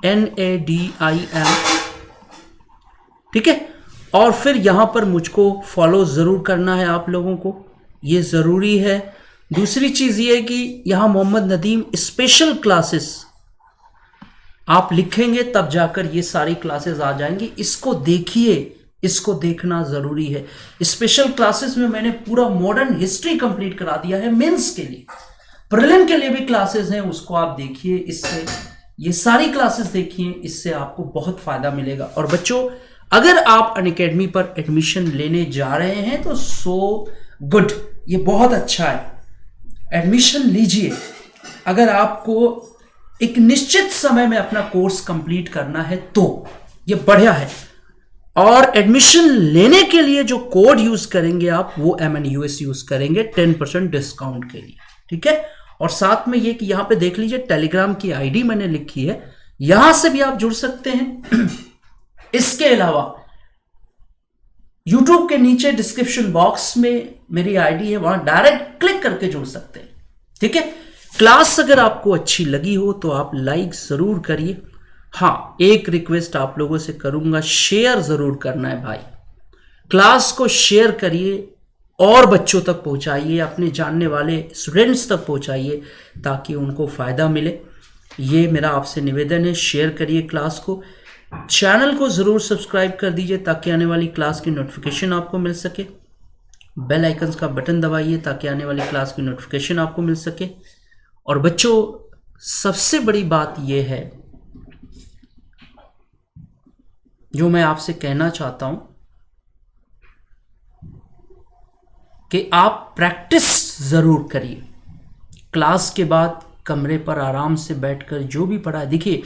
NADIM, ठीक है। और फिर यहां पर मुझको फॉलो जरूर करना है आप लोगों को, ये जरूरी है। दूसरी चीज ये है कि यहां मोहम्मद नदीम स्पेशल क्लासेस आप लिखेंगे तब जाकर ये सारी क्लासेस आ जाएंगी। इसको देखिए, इसको देखना जरूरी है। स्पेशल क्लासेस में मैंने पूरा मॉडर्न हिस्ट्री कंप्लीट करा दिया है मेंस के लिए। प्रीलिम के लिए भी क्लासेस हैं, उसको आप देखिए। इससे ये सारी क्लासेस देखिए, इससे आपको बहुत फायदा मिलेगा। और बच्चों, अगर आप अनअकैडमी पर एडमिशन लेने जा रहे हैं तो सो गुड, ये बहुत अच्छा है, एडमिशन लीजिए। अगर आपको एक निश्चित समय में अपना कोर्स कंप्लीट करना है तो ये बढ़िया है। और एडमिशन लेने के लिए जो कोड यूज करेंगे आप, वो MNUS यूज करेंगे 10% डिस्काउंट के लिए, ठीक है। और साथ में ये कि यहां पे देख लीजिए टेलीग्राम की आईडी मैंने लिखी है, यहां से भी आप जुड़ सकते हैं। इसके अलावा यूट्यूब के नीचे डिस्क्रिप्शन बॉक्स में मेरी आईडी है, वहां डायरेक्ट क्लिक करके जुड़ सकते हैं, ठीक है। क्लास अगर आपको अच्छी लगी हो तो आप लाइक जरूर करिए। हाँ, एक रिक्वेस्ट आप लोगों से करूंगा, शेयर जरूर करना है भाई। क्लास को शेयर करिए और बच्चों तक पहुंचाइए, अपने जानने वाले स्टूडेंट्स तक पहुंचाइए ताकि उनको फायदा मिले। ये मेरा आपसे निवेदन है, शेयर करिए क्लास को। चैनल को जरूर सब्सक्राइब कर दीजिए ताकि आने वाली क्लास की नोटिफिकेशन आपको मिल सके। बेल आइकन्स का बटन दबाइए ताकि आने वाली क्लास की नोटिफिकेशन आपको मिल सके। और बच्चों, सबसे बड़ी बात यह है जो मैं आपसे कहना चाहता हूं कि आप प्रैक्टिस जरूर करिए। क्लास के बाद कमरे पर आराम से बैठकर जो भी पढ़ा है, देखिए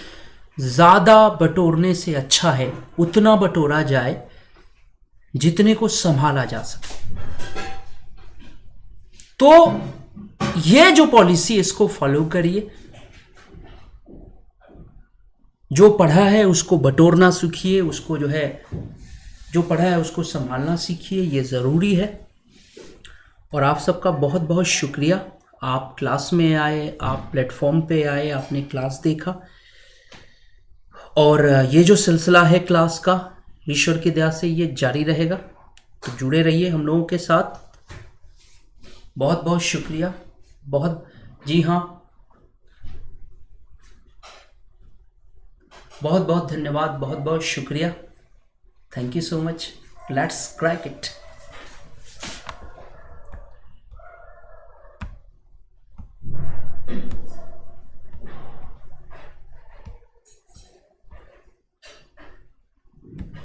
ज्यादा बटोरने से अच्छा है उतना बटोरा जाए जितने को संभाला जा सके। तो ये जो पॉलिसी, इसको फॉलो करिए। जो पढ़ा है उसको बटोरना सीखिए, उसको जो पढ़ा है उसको संभालना सीखिए, ये ज़रूरी है। और आप सबका बहुत बहुत शुक्रिया, आप क्लास में आए, आप प्लेटफॉर्म पे आए, आपने क्लास देखा। और ये जो सिलसिला है क्लास का, ईश्वर की दया से ये जारी रहेगा। तो जुड़े रहिए हम लोगों के साथ। बहुत बहुत शुक्रिया, जी हाँ, बहुत बहुत धन्यवाद, बहुत बहुत शुक्रिया। Thank you so much. Let's crack it.